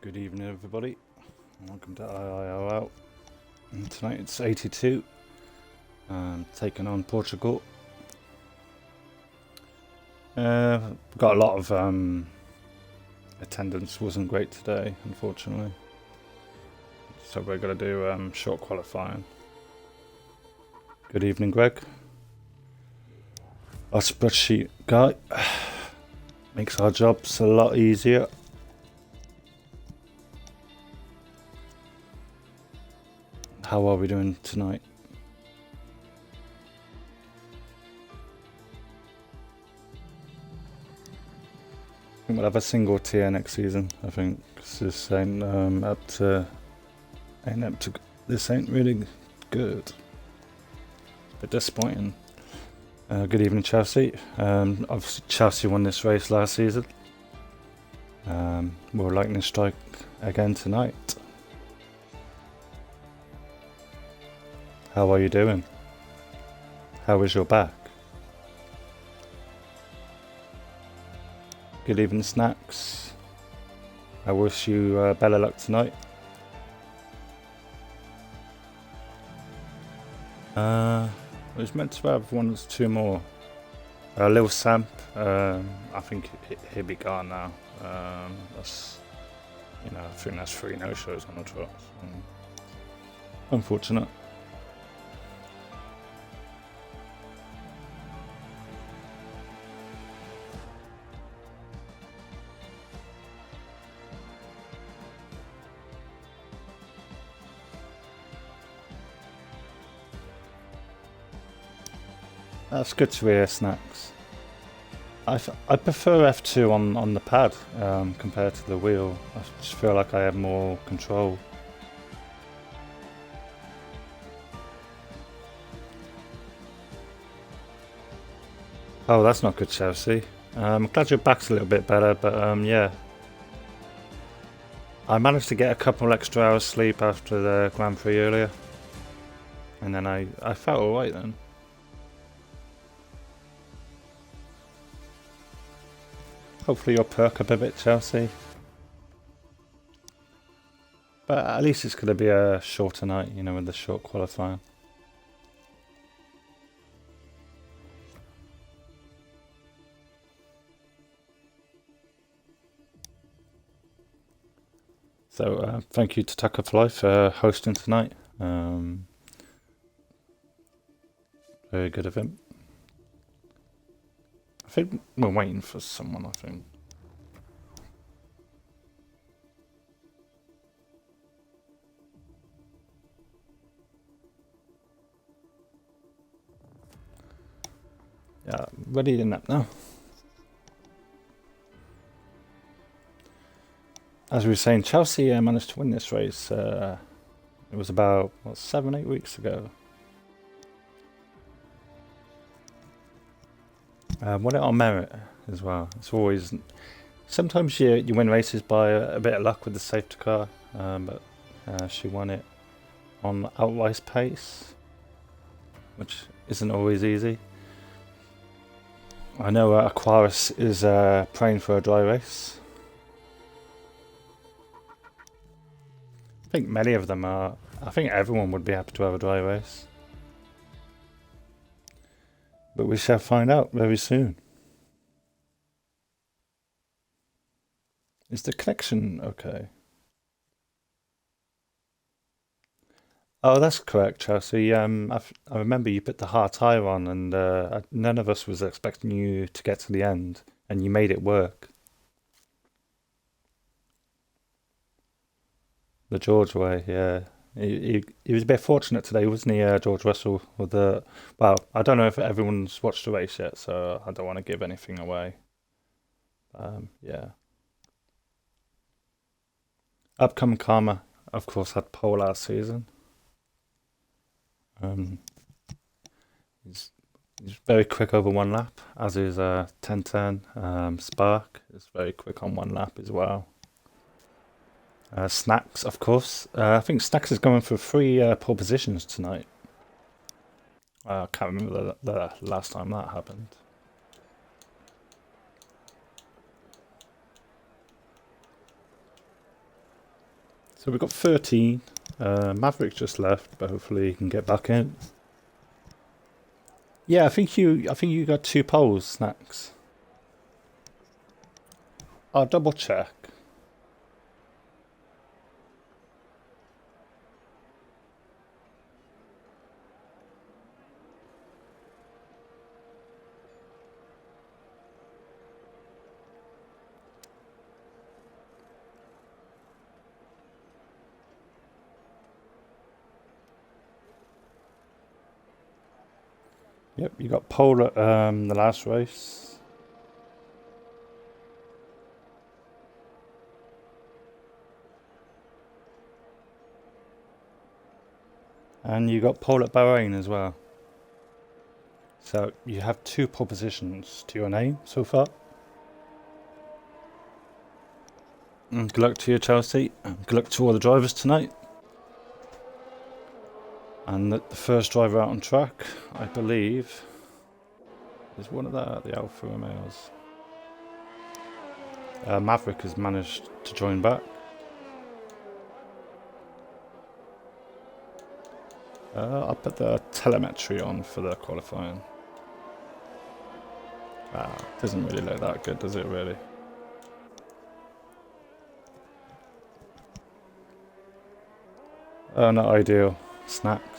Good evening, everybody. Welcome to IIRL. And tonight it's 82. Taking on Portugal. Got a lot of attendance. Wasn't great today, unfortunately. So we're gonna do short qualifying. Good evening, Greg. Our spreadsheet guy makes our jobs a lot easier. How are we doing tonight? I think we'll have a single tier next season. I think this ain't up to. This ain't really good. Bit disappointing. Good evening, Chelsea. Obviously, Chelsea won this race last season. We're lightning strike again tonight. How are you doing? How is your back? Good evening, Snacks. I wish you better luck tonight. I was meant to have one or two more. Lil Samp, I think he'll be gone now. That's, I think that's 3 no-shows on the trot. Unfortunate. That's good to hear, Snacks. I prefer F2 on the pad compared to the wheel. I just feel like I have more control. Oh, that's not good, Chelsea. I'm glad your back's a little bit better, but yeah. I managed to get a couple extra hours sleep after the Grand Prix earlier. And then I felt alright then. Hopefully you'll perk up a bit, Chelsea. But at least it's going to be a shorter night, with the short qualifying. So thank you to Tucker for Life for hosting tonight. Very good of him. I think we're waiting for someone, I think. Yeah, ready to nap now. As we were saying, Chelsea managed to win this race. It was about, 7-8 weeks ago. Won it on merit as well. It's always... Sometimes you win races by a bit of luck with the safety car, but she won it on outright pace, which isn't always easy. I know Aquaris is praying for a dry race. I think many of them are. I think everyone would be happy to have a dry race. But we shall find out very soon. Is the connection okay? Oh, that's correct, Chelsea. I remember you put the hard tire on, and none of us was expecting you to get to the end, and you made it work. The George way, yeah. He was a bit fortunate today, wasn't he, George Russell? With the well, I don't know if everyone's watched the race yet, so I don't want to give anything away. Yeah. Upcoming Karma, of course, had pole last season. He's very quick over 1 lap, as is 1010. Spark is very quick on 1 lap as well. Snacks, of course. I think Snacks is going for 3 pole positions tonight. I can't remember the last time that happened. So we've got 13. Maverick just left, but hopefully he can get back in. Yeah, I think you got 2 poles, Snacks. I'll double check. Yep, you got pole at the last race. And you got pole at Bahrain as well. So you have 2 pole positions to your name so far. And good luck to you, Chelsea. And good luck to all the drivers tonight. And the first driver out on track, I believe, is one of the Alfa Romeos. Maverick has managed to join back. I'll put the telemetry on for the qualifying. Doesn't really look that good, does it really? Oh, not ideal. Snacks.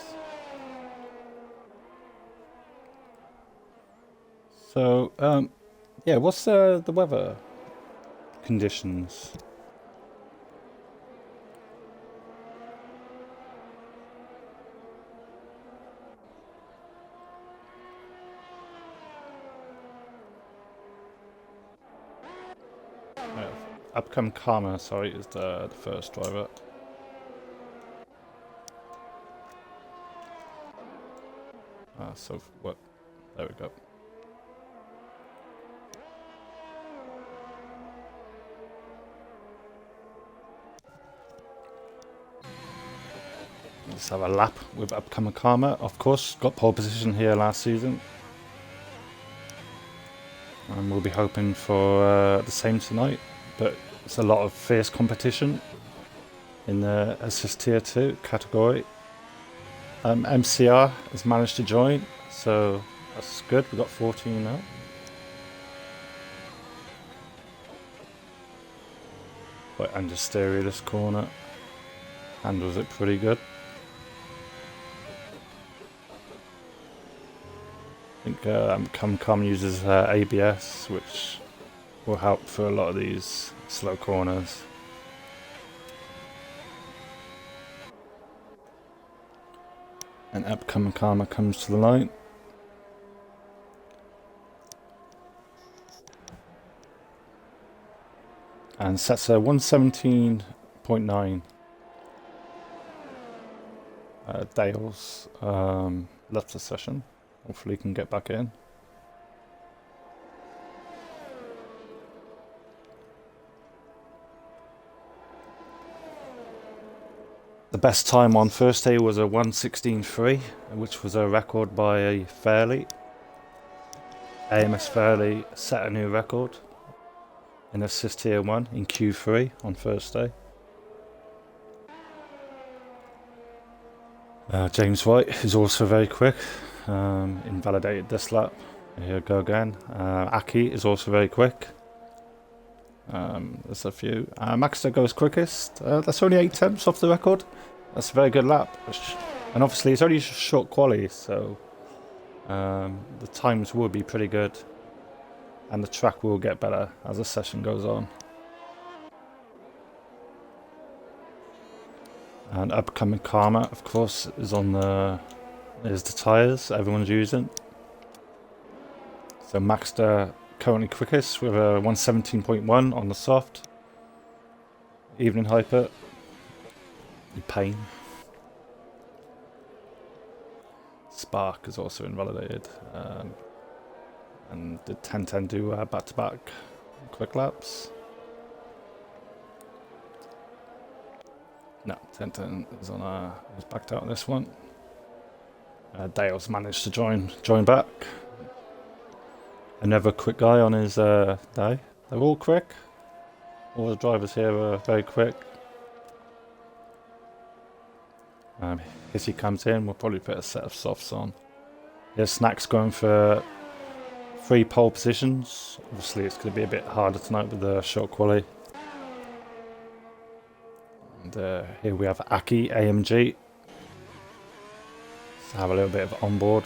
So, yeah, what's the weather conditions? Upcoming Karma, sorry, is the first driver. So what? There we go. Let's have a lap with Upcoming Karma. Of course, got pole position here last season. And we'll be hoping for the same tonight. But it's a lot of fierce competition in the Assist Tier 2 category. MCR has managed to join, so that's good. We've got 14 now. Quite understeery this corner. Handles it pretty good. I think Come uses ABS, which will help for a lot of these slow corners. And Upcoming Karma comes to the line. And sets a 117.9. Dale's left the session. Hopefully he can get back in. The best time on first day was a 1:16.3, which was a record by Fairley. AMS Fairley set a new record in Assist Tier 1 in Q3 on first day. James White is also very quick, invalidated this lap. Here we go again. Aki is also very quick. There's a few. Maxter goes quickest. That's only 8 tenths off the record. That's a very good lap. And obviously it's only a short quali, so the times will be pretty good. And the track will get better as the session goes on. And Upcoming Karma, of course, is on the tyres everyone's using. So Maxter currently quickest with a 117.1 on the soft. Evening Hyper. Pain. Spark is also invalidated. And did 10-10 do back-to-back quick laps? No, 10-10 is on he's backed out on this one. Dale's managed to join back. Another quick guy on his day. They're all quick. All the drivers here are very quick. Hissy comes in, we'll probably put a set of softs on. Here's Snack's going for 3 pole positions. Obviously it's going to be a bit harder tonight with the short quali. And here we have Aki AMG. Let's have a little bit of onboard.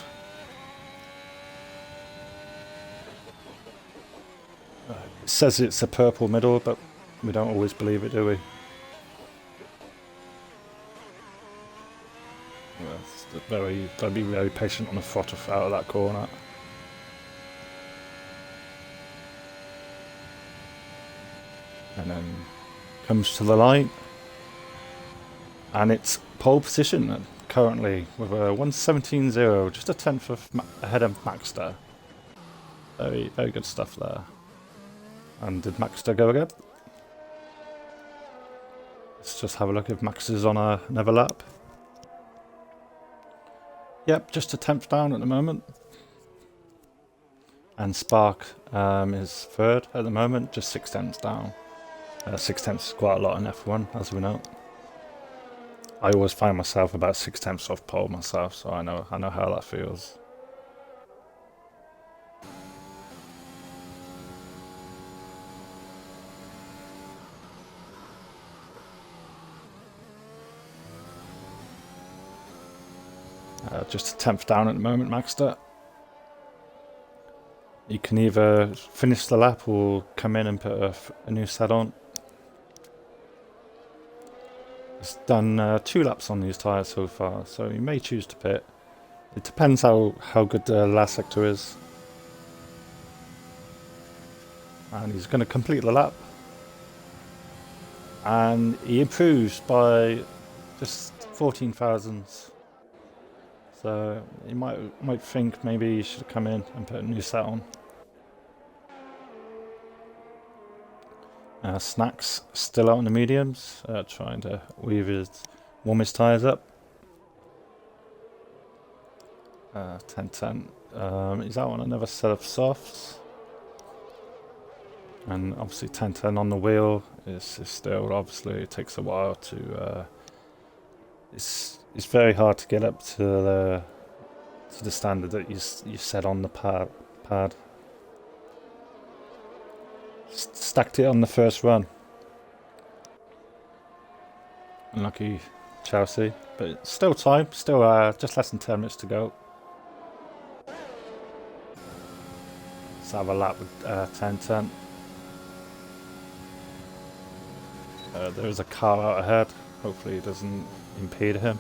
It says it's a purple middle, but we don't always believe it, do we? Gotta be very patient on the throttle out of that corner. And then comes to the line, and it's pole position currently with a 1:17.0, just a tenth ahead of Maxter. Very, very good stuff there. And did Maxter go again? Let's just have a look if Maxter's on another lap. Yep, just a tenth down at the moment. And Spark is third at the moment, just 6 tenths down. 6 tenths is quite a lot in F1, as we know. I always find myself about 6 tenths off pole myself, so I know how that feels. Just a tenth down at the moment, Maxter. You can either finish the lap or come in and put a new set on. It's done 2 laps on these tyres so far, so you may choose to pit. It depends how good the last sector is. And he's going to complete the lap. And he improves by just 14 thousandths. So you might think maybe he should have come in and put a new set on. Snacks still out on the mediums, trying to warm his tyres up. 10-10. He's out on another set of softs. And obviously 10-10 on the wheel is still, obviously it takes a while to it's very hard to get up to the standard that you set on the pad. Stacked it on the first run. Unlucky Chelsea, but still time, still just less than 10 minutes to go. Let's have a lap with 10-10. There is a car out ahead, hopefully it doesn't impede him.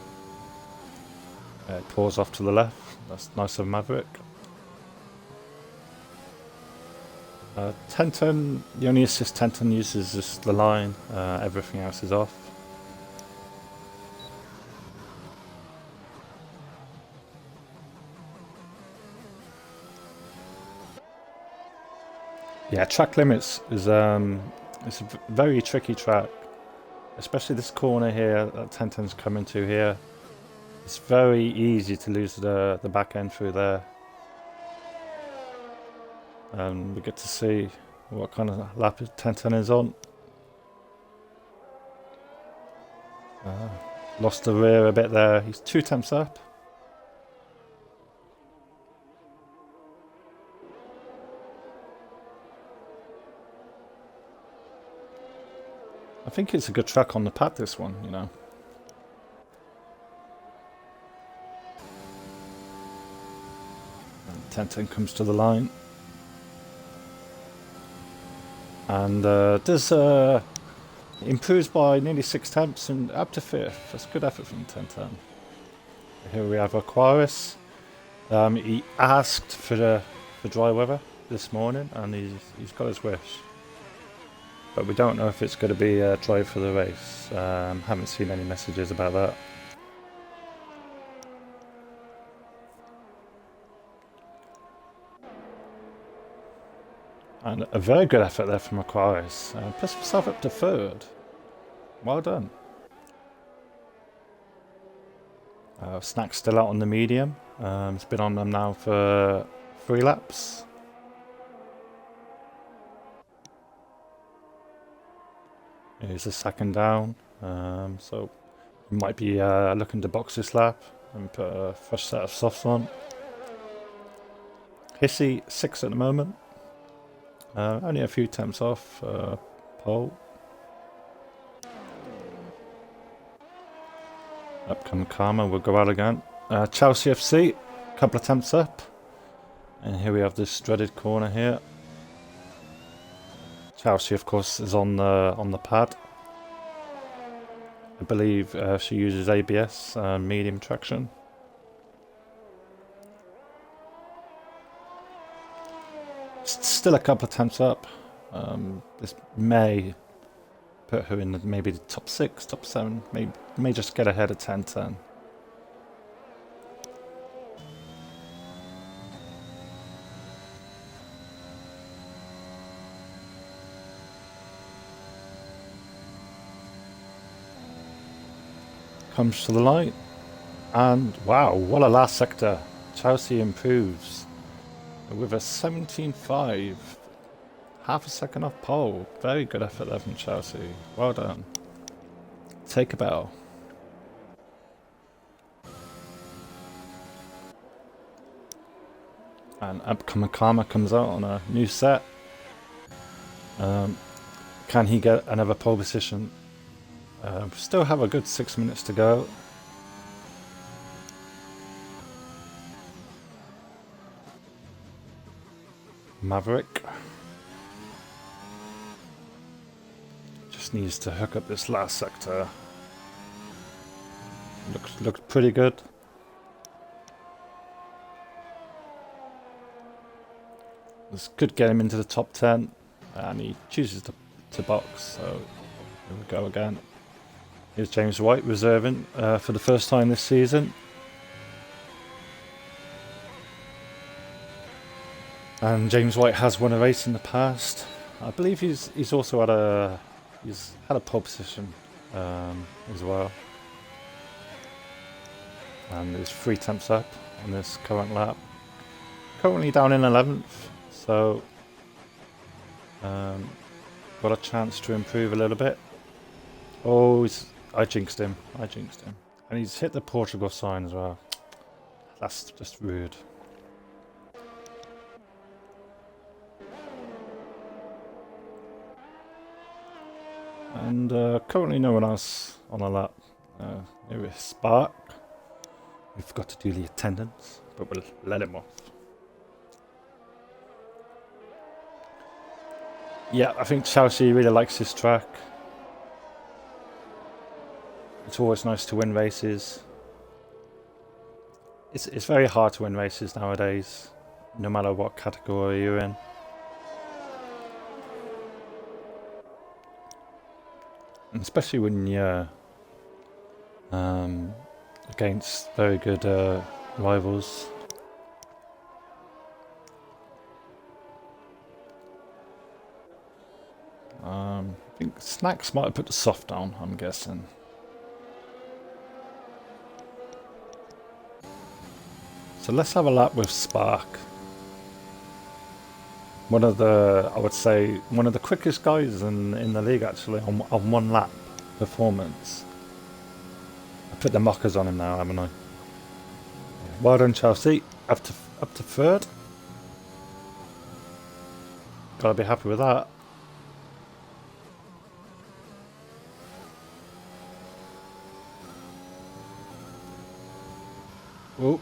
Pulls off to the left, that's nice of Maverick. 10-10, the only assist 10-10 uses is just the line, everything else is off. Yeah, track limits is it's a very tricky track, especially this corner here that 10-10's coming to here. It's very easy to lose the back end through there. And we get to see what kind of lap 10-10 is on. Lost the rear a bit there. He's 2 tenths up. I think it's a good track on the pad, this one, you know. And 10-10 comes to the line. And does improves by nearly 6 tenths and up to 5th. That's good effort from 10-10. Here we have Aquaris. He asked for dry weather this morning, and he's got his wish. But we don't know if it's going to be dry for the race. Haven't seen any messages about that. And a very good effort there from Aquaris. Puts himself up to 3rd. Well done. Snack's still out on the medium. It's been on them now for 3 laps. Here's a second down. So Might be looking to box this lap and put a fresh set of softs on. Hissy 6 at the moment. Only a few temps off pole. Upcoming Karma will go out again. Chelsea FC, couple of temps up. And here we have this dreaded corner here. Chelsea, of course, is on the pad. I believe she uses ABS, medium traction. Still a couple of temps up. This may put her in maybe the top 6, top 7. May just get ahead of 10-10. Comes to the line, and wow, what a last sector. Chelsea improves with a 17.5, half a second off pole. Very good effort there from Chelsea. Well done. Take a bow. And upcoming Karma comes out on a new set. Can he get another pole position? Still have a good 6 minutes to go. Maverick just needs to hook up this last sector. Looks pretty good. This could get him into the top 10, and he chooses to box. So here we go again. Here's James White reserving for the first time this season. And James White has won a race in the past. I believe he's also had a pole position as well. And there's 3 temps up on this current lap. Currently down in 11th, so got a chance to improve a little bit. Oh, I jinxed him. And he's hit the Portugal sign as well. That's just rude. And currently no one else on the lap. Here is Spark. We forgot to do the attendance, but we'll let him off. Yeah, I think Chelsea really likes this track. It's always nice to win races. It's very hard to win races nowadays, no matter what category you're in. And especially when you're against very good rivals. I think Snacks might have put the soft down, I'm guessing. So let's have a lap with Spark. I would say, one of the quickest guys in the league actually on one lap performance. I put the mockers on him now, haven't I? Well done, Chelsea. Up to 3rd. Gotta be happy with that. Oh,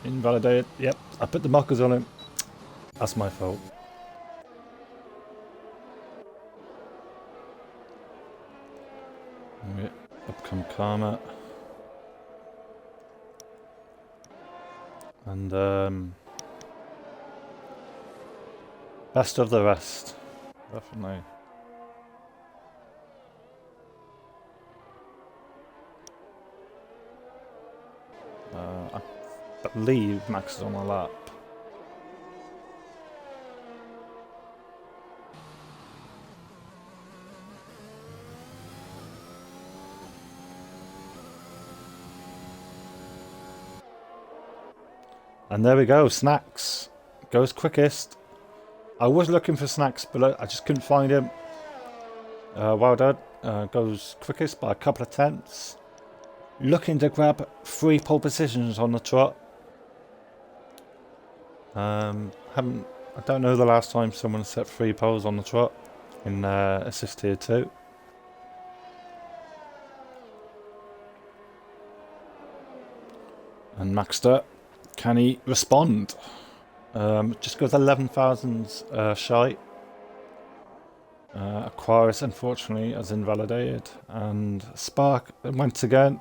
invalidated. Yep, I put the mockers on him. That's my fault. Right, up come Karma. And best of the rest, definitely. I believe Max is on my lap. And there we go, Snacks goes quickest. I was looking for Snacks, but I just couldn't find him. Well done. Goes quickest by a couple of tenths. Looking to grab 3 pole positions on the trot. I don't know the last time someone set 3 poles on the trot in assist tier 2. And Maxter, can he respond? Just goes 11,000 shy. Aquaris unfortunately has invalidated, and Spark once again.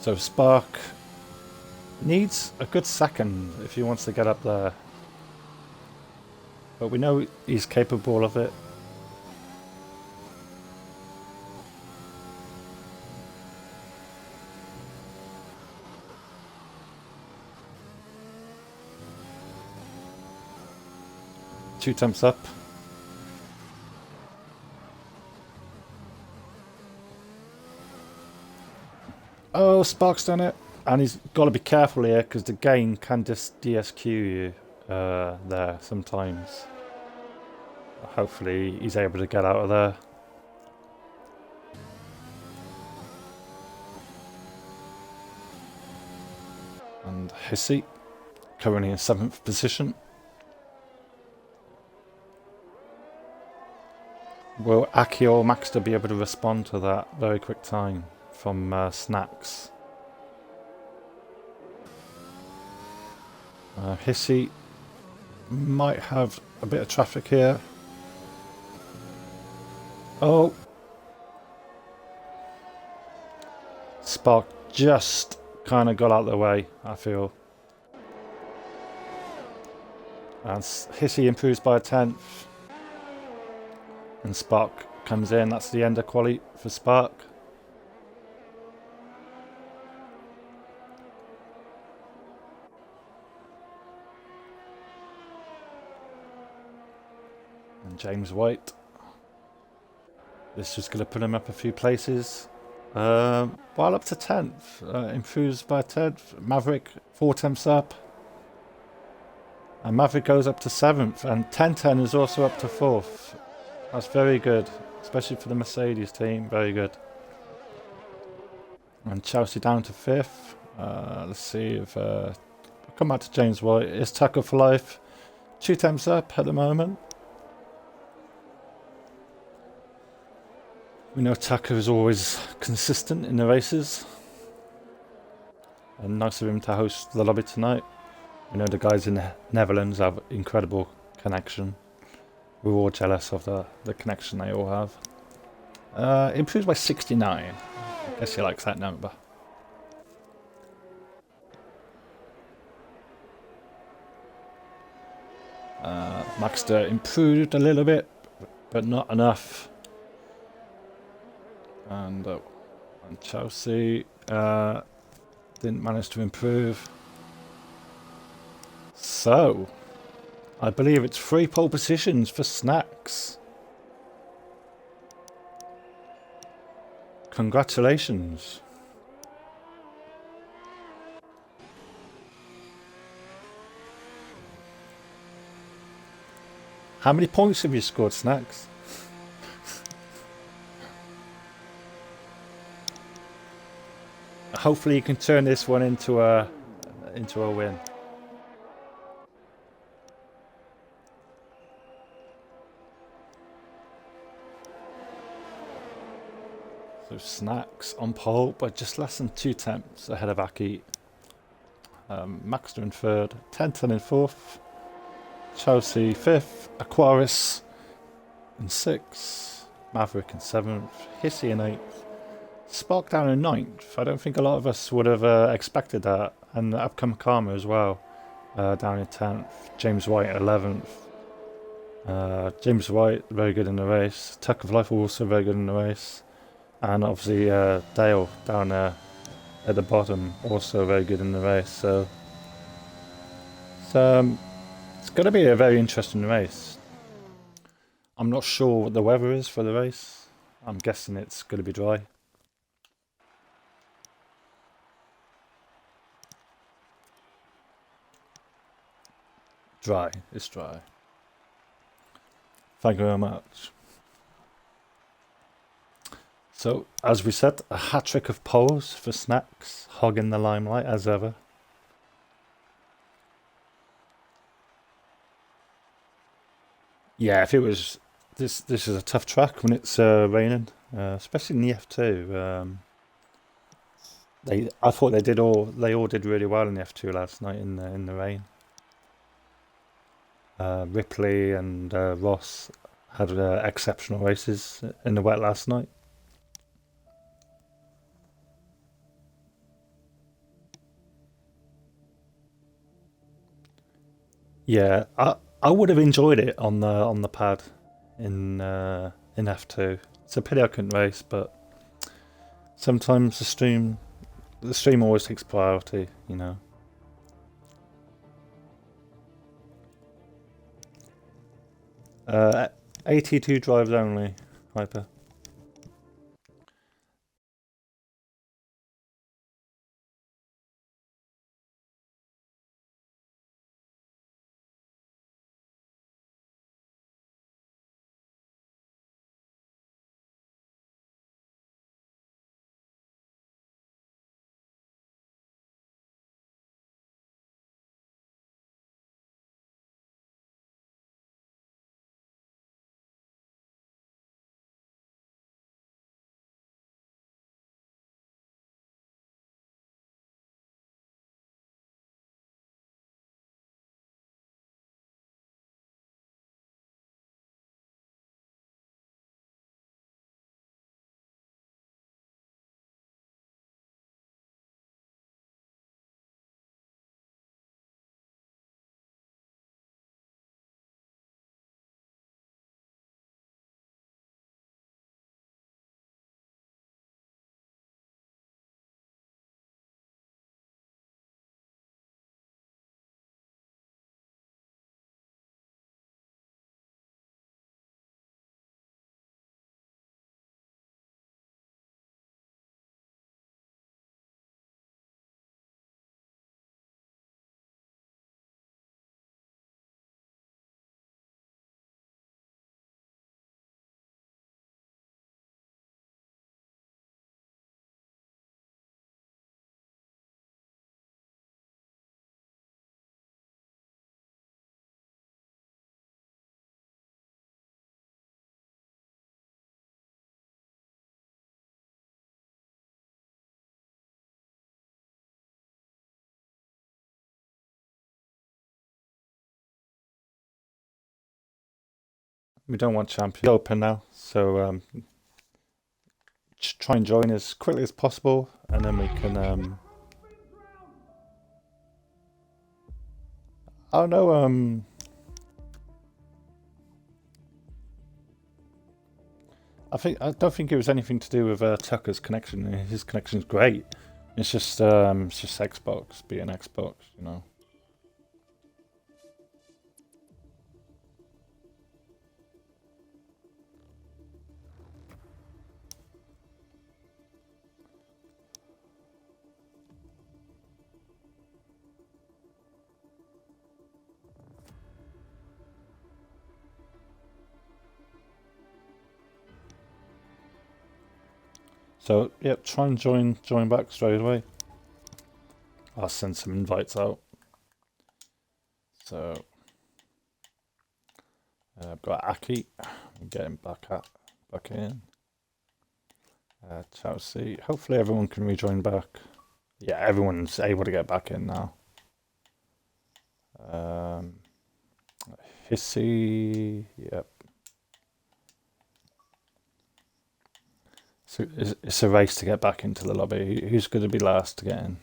So Spark needs a good second if he wants to get up there, but we know he's capable of it. Two times up. Oh, Spark's done it. And he's got to be careful here because the gain can just DSQ you there sometimes. Hopefully he's able to get out of there. And Hissy, currently in 7th position. Will Aki or Maxter be able to respond to that very quick time from Snacks? Hissy might have a bit of traffic here. Oh! Spark just kind of got out of the way, I feel. And Hissy improves by a 10th. And Spark comes in. That's the end of quali for Spark. And James White. This is going to put him up a few places. While up to 10th. Improves by 10th. Maverick 4 attempts up. And Maverick goes up to 7th. And 10-10 is also up to 4th. That's very good, especially for the Mercedes team. Very good. And Chelsea down to 5th. Let's see if we'll come back to James White. It's Tucker for life. 2 attempts up at the moment. We know Tucker is always consistent in the races. And nice of him to host the lobby tonight. We know the guys in the Netherlands have incredible connection. We're all jealous of the connection they all have. Improves by 69. I guess he likes that number. Maxter improved a little bit, but not enough. And Chelsea didn't manage to improve. So I believe it's 3 pole positions for Snacks. Congratulations. How many points have you scored, Snacks? Hopefully you can turn this one into a win. So Snacks on pole, but just less than 2 attempts ahead of Aki. Maxter in 3rd, 10-10 in 4th, Chelsea 5th, Aquaris in 6th, Maverick in 7th, Hissy in 8th, Spark down in 9th. I don't think a lot of us would have expected that. And Upcome Karma as well, down in 10th, James White at 11th. James White, very good in the race. Tuck of Life also very good in the race. And obviously Dale down there at the bottom, also very good in the race. So it's going to be a very interesting race. I'm not sure what the weather is for the race. I'm guessing it's going to be dry. Dry, it's dry. Thank you very much. So, as we said, a hat-trick of poles for Snacks, hogging the limelight as ever. Yeah, if it was... This is a tough track when it's raining, especially in the F2. I thought they all did really well in the F2 last night in the rain. Ripley and Ross had exceptional races in the wet last night. Yeah, I would have enjoyed it on the pad in F2. It's a pity I couldn't race, but sometimes the stream always takes priority, you know. AT2 drives only, Hyper. We don't want champions open now, so try and join as quickly as possible, and then we can. Oh no, I don't think it was anything to do with Tucker's connection. His connection's great. It's just Xbox being Xbox, you know. So yeah, try and join back straight away. I'll send some invites out. So I've got Aki. I'm getting back in. Chelsea. Hopefully everyone can rejoin back. Yeah, everyone's able to get back in now. Hissy. Yep. So it's a race to get back into the lobby. Who's going to be last to get in?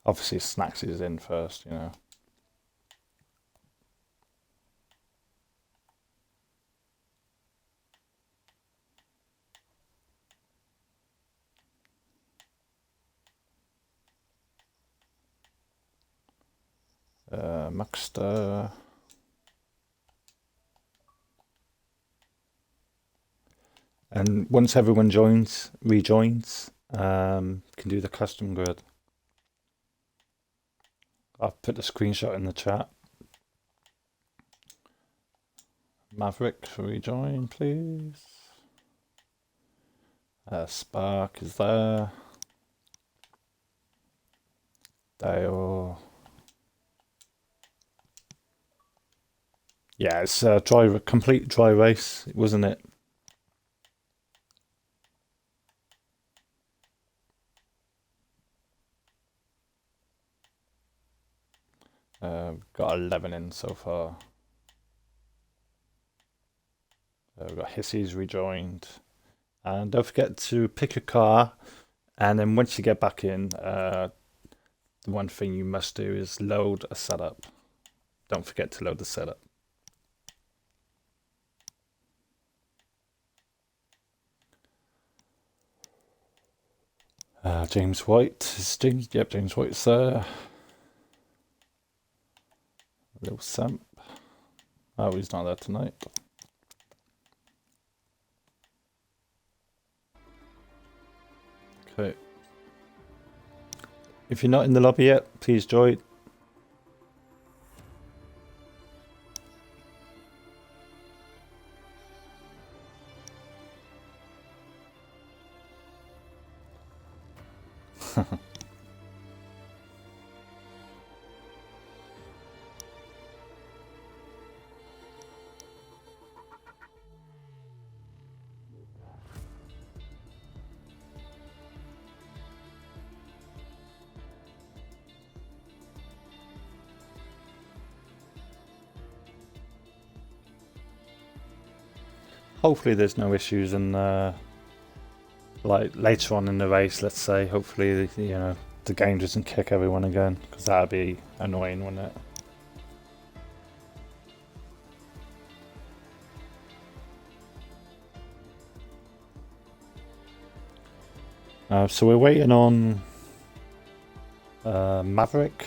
Obviously, Snacks is in first, you know. Maxter. And once everyone rejoins, can do the custom grid. I'll put the screenshot in the chat. Maverick, rejoin, please. Spark is there. Dale. Yeah, it's a complete dry race, wasn't it? Got 11 in so far. We've got Hissies rejoined. And don't forget to pick a car. And then once you get back in, the one thing you must do is load a setup. Don't forget to load the setup. James White. Yep, James White's there. Little Samp. Oh, he's not there tonight. Okay. If you're not in the lobby yet, please join. Hopefully there's no issues, and like later on in the race, let's say, hopefully the game doesn't kick everyone again, because that'd be annoying, wouldn't it? So we're waiting on Maverick.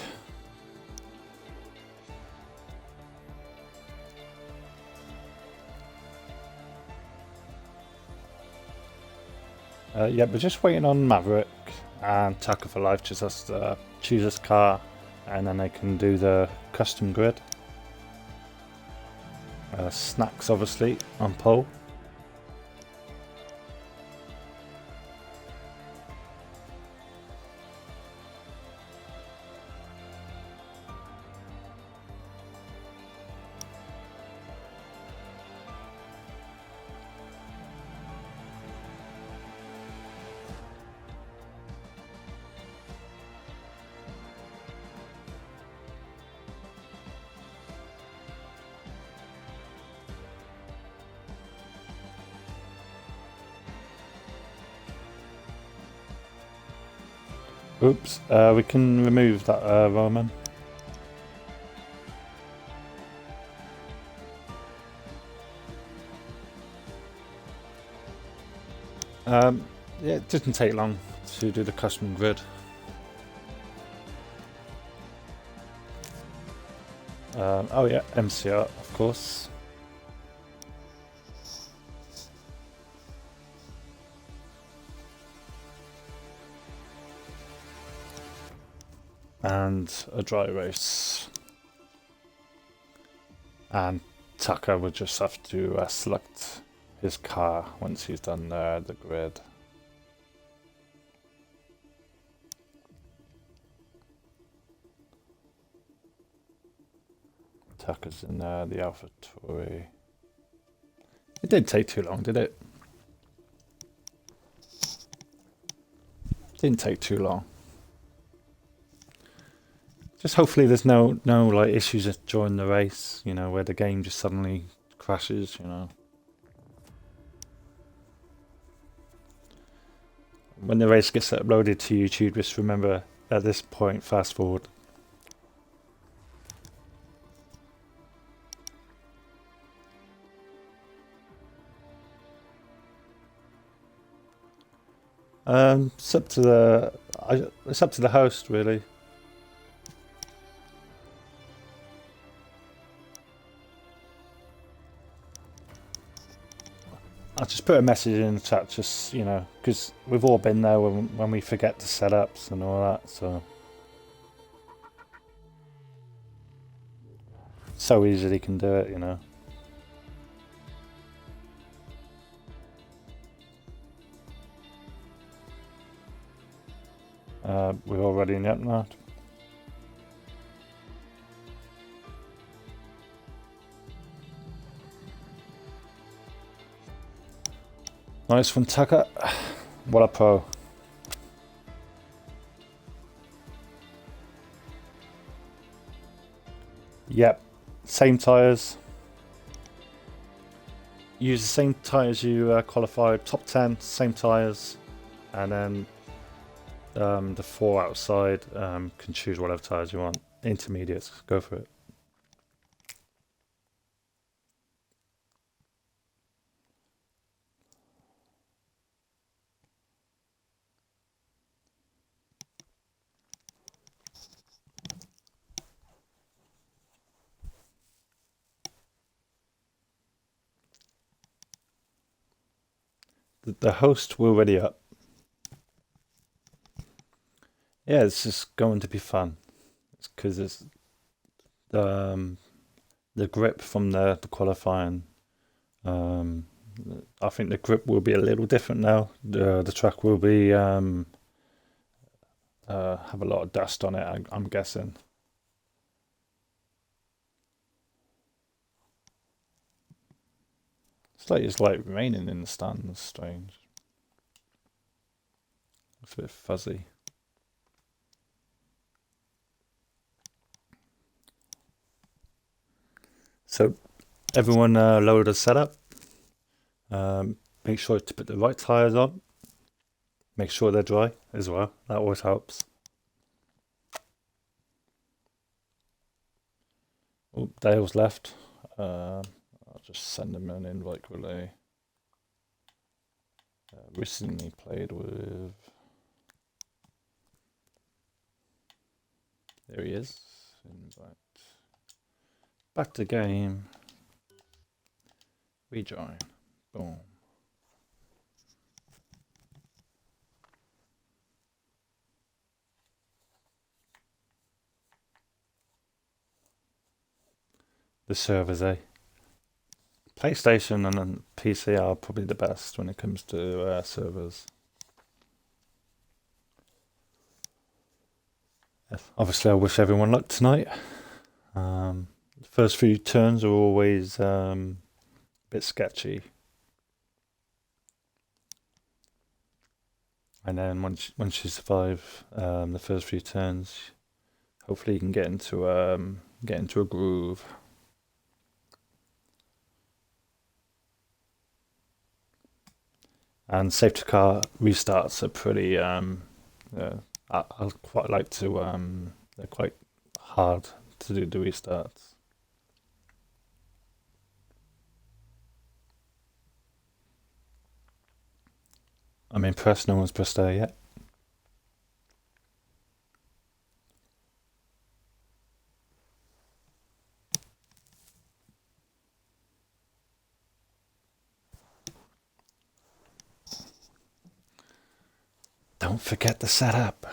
Yeah, we're just waiting on Maverick and Tucker for Life just has to choose his car, and then they can do the custom grid. Snacks obviously on pole. Oops, we can remove that Roman. Yeah, it didn't take long to do the custom grid. Oh yeah, MCR, of course. And a dry race. And Tucker would just have to select his car once he's done the grid. Tucker's in the Alpha Tory. It didn't take too long, did it? Didn't take too long. Just hopefully there's no like issues during the race, where the game just suddenly crashes, When the race gets uploaded to YouTube, just remember at this point, fast forward. It's up to the host, really. I'll just put a message in the chat, just because we've all been there when we forget the setups and all that. So So easily can do it, you know. We're already in the upnot. Nice one, Tucker. What a pro. Yep, same tyres. Use the same tyres you qualified, top 10, same tyres, and then the 4 outside can choose whatever tyres you want. Intermediates, go for it. The host will ready up. Yeah, it's just going to be fun. It's because it's the grip from the qualifying. I think the grip will be a little different now. The track will be have a lot of dust on it, I'm guessing. It's like raining in the stands. Strange. It's a bit fuzzy. So everyone lower the setup. Make sure to put the right tyres on. Make sure they're dry as well. That always helps. Oh, Dale's left. I'll just send him an invite quickly. Recently played with... There he is. Invite. Back to game. Rejoin. Boom. The servers, eh? PlayStation and then PC are probably the best when it comes to servers. Obviously, I wish everyone luck tonight. The first few turns are always a bit sketchy. And then once you survive the first few turns, hopefully you can get into a groove. And safety car restarts are pretty. I quite like to. They're quite hard to do the restarts. I'm impressed no one's pressed A yet. Don't forget the setup.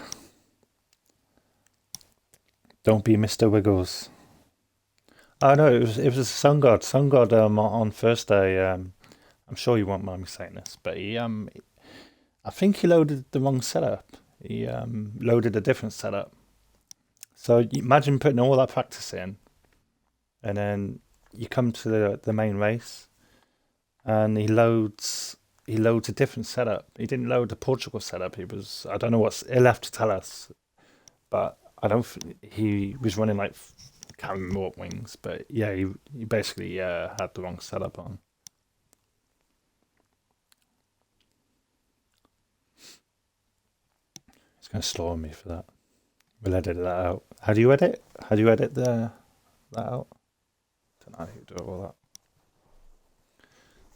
Don't be Mr. Wiggles. Oh no, it was Sun God. Sun God on first day. I'm sure you won't mind me saying this, but I think he loaded the wrong setup. He loaded a different setup. So imagine putting all that practice in, and then you come to the main race, and he loads a different setup. He didn't load the Portugal setup. I don't know he'll have to tell us, but he was running like, I can't remember what wings, but yeah, he basically had the wrong setup on. He's going to slaughter me for that. We'll edit that out. How do you edit? That out? Don't know how you do all that.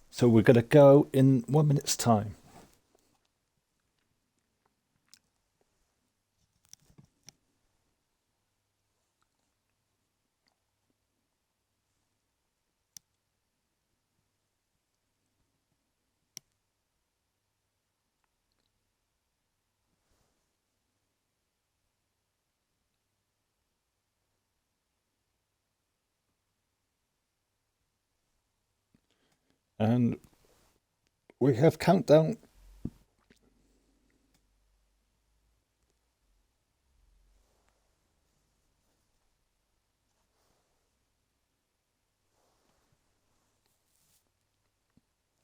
So we're going to go in 1 minute's time. And we have countdown.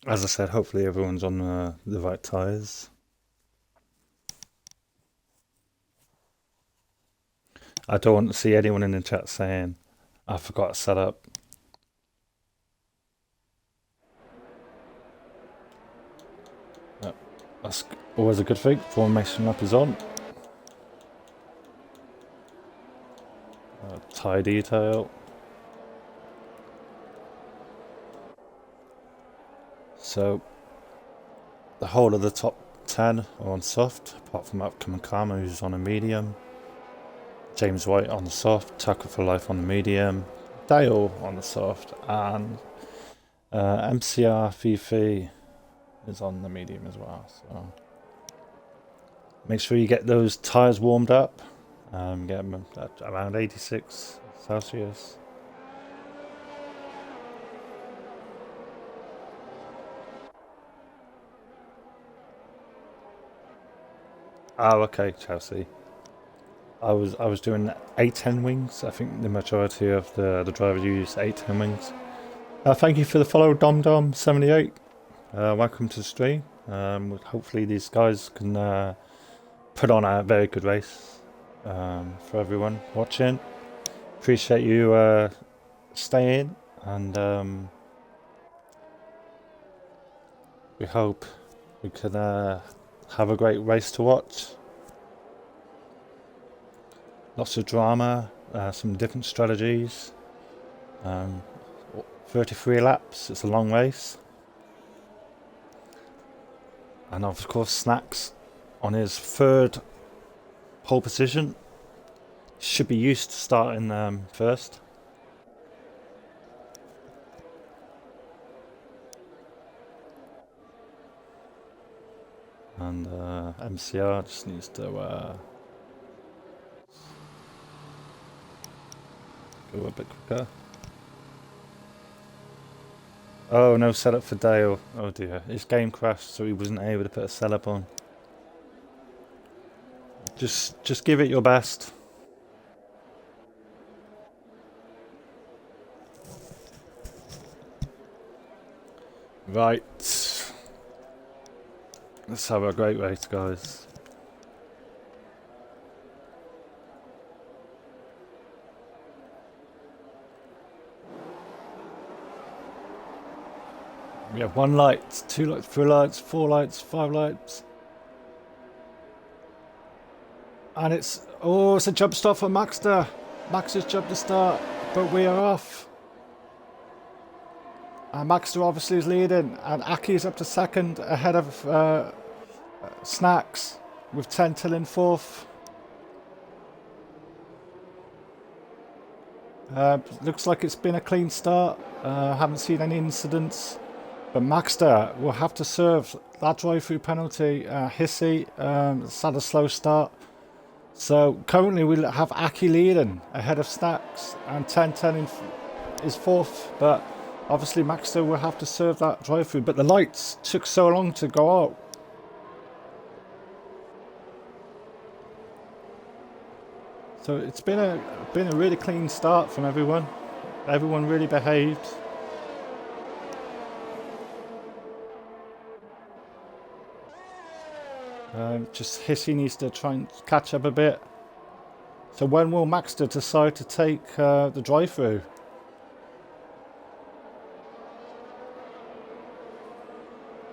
As I said, hopefully everyone's on the right tyres. I don't want to see anyone in the chat saying, I forgot to set up. That's always a good thing. Formation up is on. Tyre detail. So the whole of the top 10 are on soft, apart from Upcoming Karma, who's on a medium. James White on the soft, Tucker for Life on the medium, Dale on the soft, and MCR FeFe is on the medium as well. So make sure you get those tyres warmed up. Get them at around 86 Celsius. Oh, okay, Chelsea. I was doing 810 wings. I think the majority of the drivers use 810 wings. Thank you for the follow, DomDom78. Welcome to the stream. Hopefully these guys can put on a very good race for everyone watching. Appreciate you staying, and we hope we can have a great race to watch. Lots of drama, some different strategies. 33 laps, it's a long race. And of course Snacks on his third pole position. Should be used to starting first. And MCR just needs to go a bit quicker. Oh, no setup for Dale. Oh dear, his game crashed, so he wasn't able to put a setup on. Just give it your best. Right. Let's have a great race, guys. We have 1 light, 2 lights, 3 lights, 4 lights, 5 lights. And it's a jump start for Maxter. Max has jumped the start, but we are off. And Maxter obviously is leading, and Aki is up to second, ahead of Snacks, with 10 till in fourth. Looks like it's been a clean start. Haven't seen any incidents. But Maxter will have to serve that drive-through penalty. Hissy it's had a slow start. So currently we have Aki leading ahead of Snacks, and 10-10 is fourth. But obviously Maxter will have to serve that drive-through. But the lights took so long to go out. So it's been a really clean start from everyone. Everyone really behaved. Just Hissy needs to try and catch up a bit. So when will Maxter decide to take the drive-through?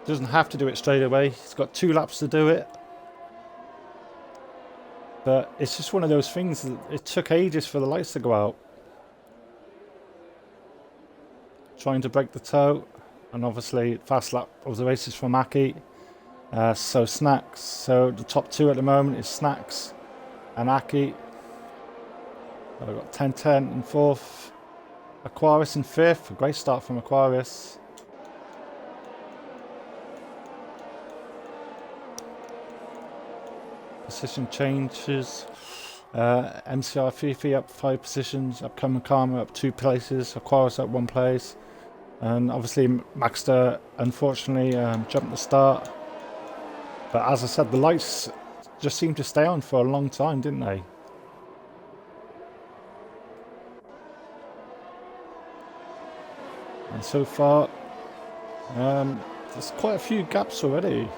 Doesn't have to do it straight away. He's got 2 laps to do it. But it's just one of those things that it took ages for the lights to go out. Trying to break the toe. And obviously fast lap of the race is from Aki. So Snacks. So the top 2 at the moment is Snacks and Aki. I've got 10-10 in 4th. Aquaris in 5th. A great start from Aquaris. Position changes. MCR FeFe up 5 positions. Upcoming Karma up 2 places. Aquaris up 1 place. And obviously Maxter unfortunately jumped the start. But as I said, the lights just seemed to stay on for a long time, didn't they? And so far, there's quite a few gaps already.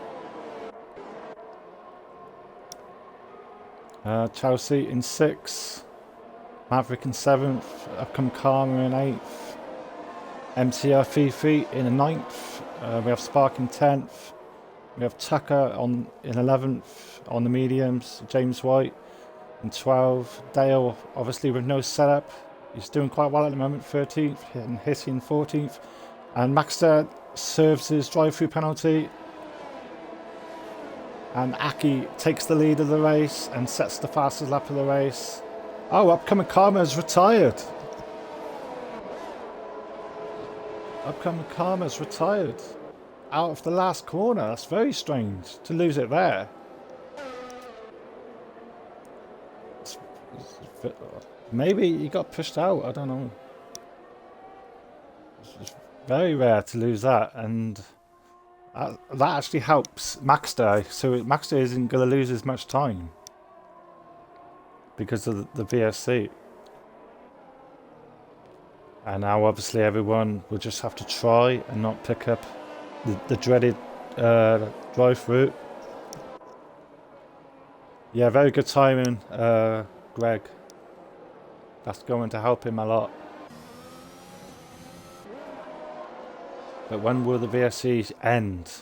Chelsea in 6th, Maverick in 7th, Upcoming Karma in 8th, MCR FeFe in 9th, we have Spark in 10th, we have Tucker in 11th on the mediums, James White in 12th, Dale obviously with no setup, he's doing quite well at the moment, 13th, and Hissy in 14th, and Maxter serves his drive-through penalty. And Aki takes the lead of the race and sets the fastest lap of the race. Oh, Upcoming Karma's retired. Upcoming Karma's retired. Out of the last corner. That's very strange to lose it there. Maybe he got pushed out. I don't know. It's very rare to lose that. And that actually helps Maxter, so Maxter isn't going to lose as much time because of the VSC. And now obviously everyone will just have to try and not pick up the dreaded drive route. Yeah, very good timing, Greg. That's going to help him a lot. But when will the VSC end?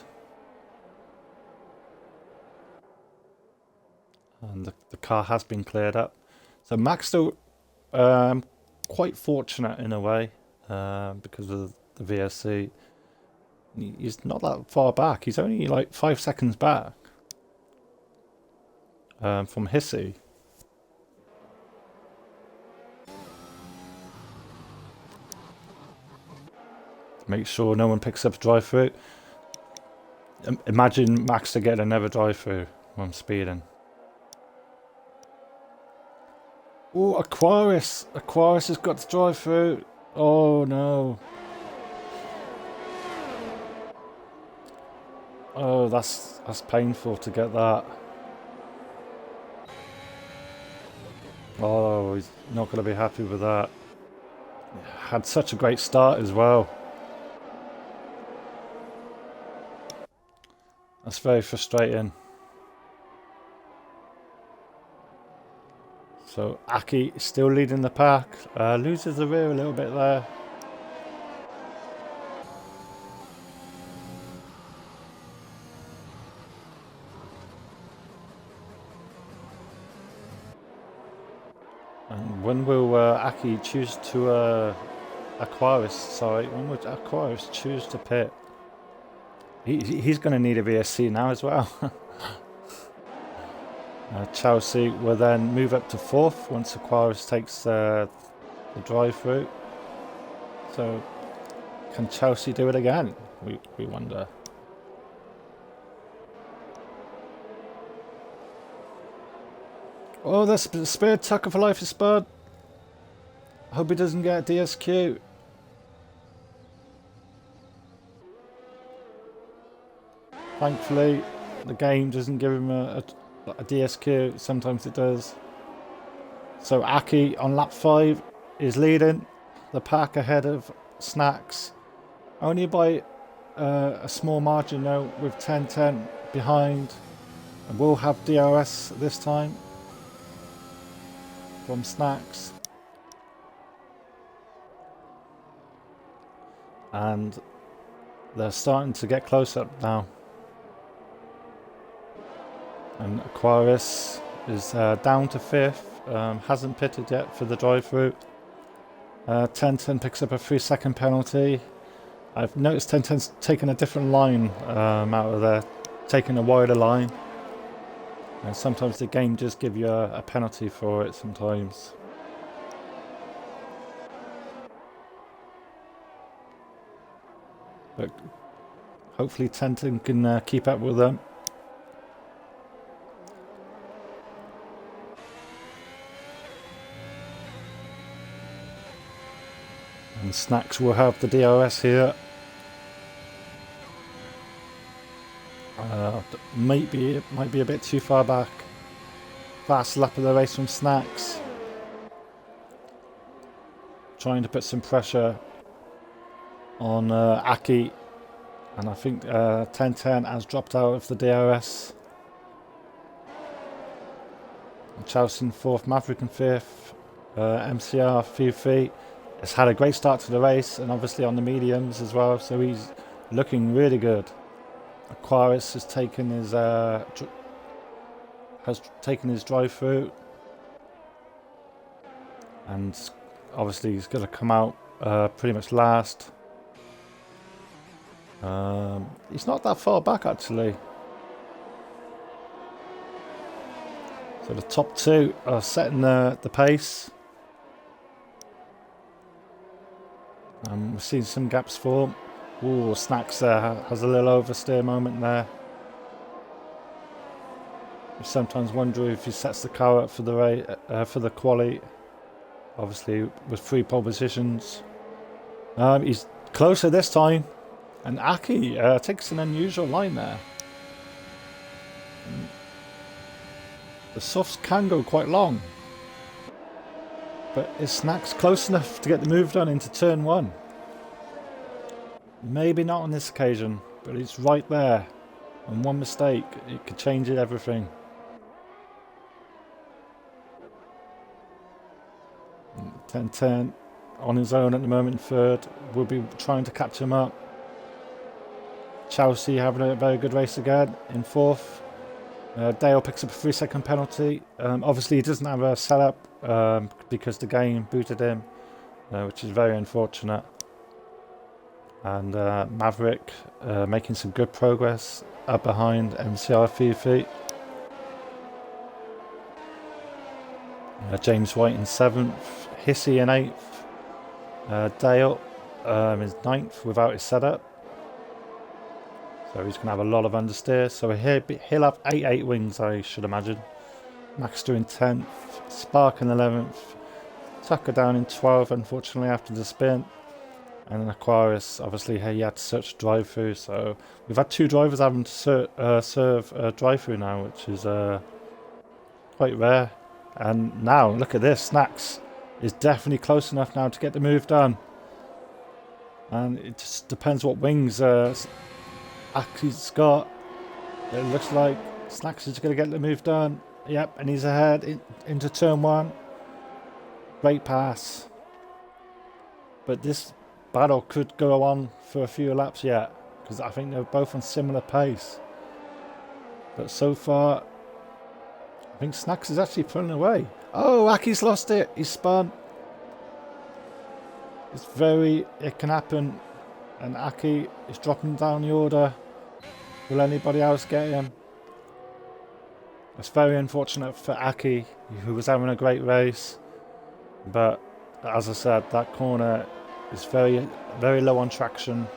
And the car has been cleared up. So Max still quite fortunate in a way because of the VSC. He's not that far back. He's only like 5 seconds back from Hissy. Make sure no one picks up a drive-through. Imagine Max to get another drive-through when I'm speeding. Oh, Aquarius! Aquarius has got the drive-through. Oh no. Oh, that's painful to get that. Oh, he's not going to be happy with that. Had such a great start as well. That's very frustrating. So Aki is still leading the pack. Loses the rear a little bit there. And when will Aki choose to Aquarius? Sorry, when would Aquarius choose to pit? He's going to need a VSC now as well. Chelsea will then move up to 4th once Aquarius takes the drive-through. So, can Chelsea do it again? We wonder. Oh, that's spared Tucker for life is spud. I hope he doesn't get DSQ. Thankfully, the game doesn't give him a DSQ. Sometimes it does. So Aki on lap 5 is leading the pack ahead of Snacks. Only by a small margin though, with 10-10 behind. And we'll have DRS this time from Snacks. And they're starting to get close up now. And Aquarius is down to 5th, hasn't pitted yet for the drive-through. 10-10 picks up a 3-second penalty. I've noticed 10-10's taken a different line out of there, taking a wider line. And sometimes the game just give you a penalty for it sometimes. But hopefully 10-10 can keep up with them. And Snacks will have the DRS here. Might be a bit too far back. Fast lap of the race from Snacks. Trying to put some pressure on Aki. And I think 1010 has dropped out of the DRS. Chelsea in 4th, Maverick in 5th. MCR FeFe13 has had a great start to the race, and obviously on the mediums as well, so he's looking really good. Aquaris has taken his drive through, and obviously he's going to come out pretty much last. He's not that far back actually. So the top two are setting the pace. We're seeing some gaps form. Ooh, Snacks has a little oversteer moment there. You sometimes wonder if he sets the car up for the quali. Obviously with 3 pole positions. He's closer this time. And Aki takes an unusual line there. The softs can go quite long. But is Snacks close enough to get the move done into turn 1? Maybe not on this occasion, but it's right there. And one mistake, it could change everything. And 1010 on his own at the moment, 3rd. We'll be trying to catch him up. Chelsea having a very good race again in 4th. Dale picks up a 3-second penalty. Obviously he doesn't have a setup because the game booted him, which is very unfortunate. And Maverick making some good progress up behind MCR FeFe13. James White in 7th, Hissy in 8th. Dale is 9th without his setup. So he's going to have a lot of understeer. So he'll have 8 wings, I should imagine. Maxter in 10th. Spark in 11th. Tucker down in 12th, unfortunately, after the spin. And then Aquaris, obviously, he had to search drive-through. So we've had 2 drivers having to serve a drive-through now, which is quite rare. And now, look at this. Snacks is definitely close enough now to get the move done. And it just depends what wings Aki's got. It looks like Snacks is going to get the move done. Yep, and he's ahead into turn 1. Great pass. But this battle could go on for a few laps yet, because I think they're both on similar pace. But so far, I think Snacks is actually pulling away. Oh, Aki's lost it. He's spun. It can happen. And Aki is dropping down the order. Will anybody else get him? It's very unfortunate for Aki, who was having a great race. But as I said, that corner is very, very low on traction.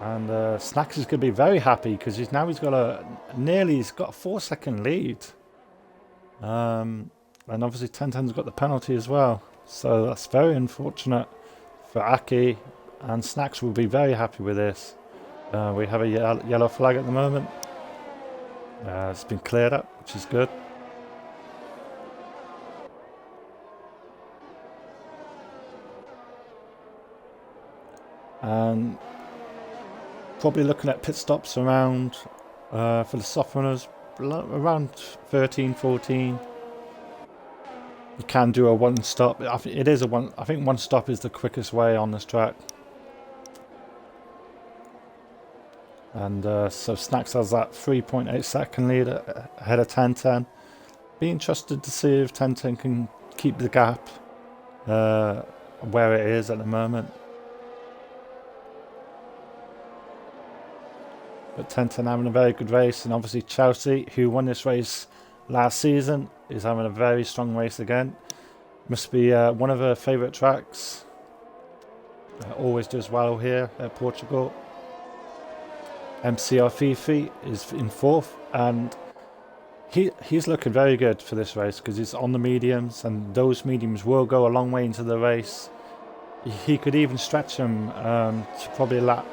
And Snacks is going to be very happy because he's got a 4-second lead. And obviously 1010's got the penalty as well. So that's very unfortunate for Aki. And Snacks will be very happy with this. We have a yellow flag at the moment. It's been cleared up, which is good. And probably looking at pit stops around for the soft runners around 13, 14. You can do a 1 stop. I think 1 stop is the quickest way on this track. And so Snacks has that 3.8 second lead ahead of 1010. Be interested to see if 1010 can keep the gap where it is at the moment. But 1010 having a very good race, and obviously Chelsea, who won this race last season, is having a very strong race again. Must be one of her favourite tracks. Always does well here at Portugal. MCR FeFe is in 4th, and he's looking very good for this race because he's on the mediums, and those mediums will go a long way into the race. he could even stretch him to probably lap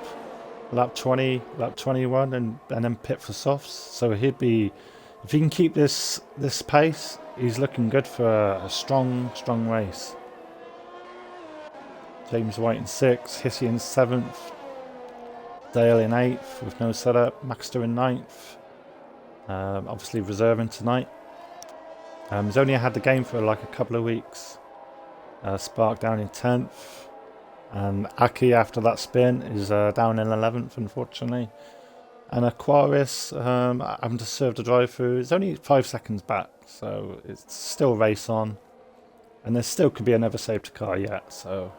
20, lap 21, and then pit for softs. So he'd be, if he can keep this pace, he's looking good for a strong race. James White in 6th, Hissy in 7th, Dale in 8th with no setup, Maxter in 9th. Obviously reserving tonight. He's only had the game for like a couple of weeks. Spark down in 10th. And Aki, after that spin, is down in 11th, unfortunately. And Aquaris, having to serve the drive-through, it's only 5 seconds back, so it's still race on. And there still could be another safety car yet, so...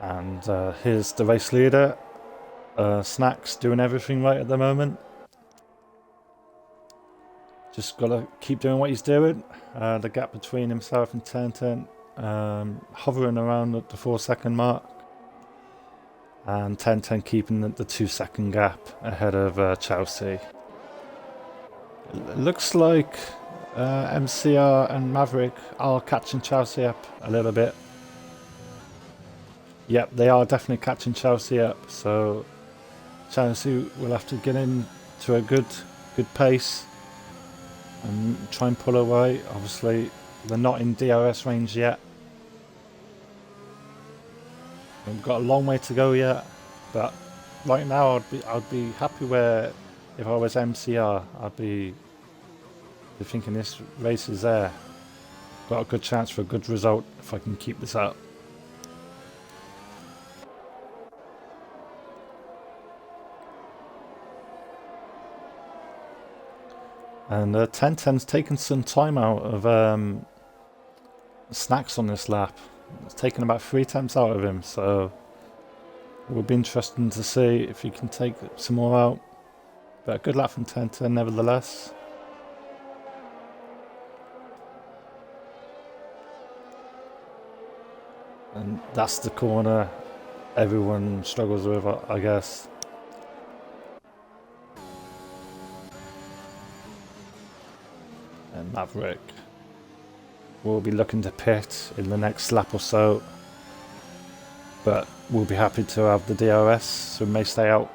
And here's the race leader, Snacks, doing everything right at the moment. Just got to keep doing what he's doing. The gap between himself and 1010 hovering around at the 4-second mark. And 1010 keeping the 2-second gap ahead of Chelsea. It looks like MCR and Maverick are catching Chelsea up a little bit. Yep, they are definitely catching Chelsea up, so Chelsea will have to get into a good pace and try and pull away. Obviously, they're not in DRS range yet. We've got a long way to go yet, but right now I'd be happy where if I was MCR, I'd be thinking this race is there. Got a good chance for a good result if I can keep this up. And 1010's taken some time out of Snacks on this lap. It's taken about 3 attempts out of him, so it would be interesting to see if he can take some more out. But a good lap from 1010 nevertheless. And that's the corner everyone struggles with, I guess. And Maverick will be looking to pit in the next lap or so, but we'll be happy to have the DRS, so we may stay out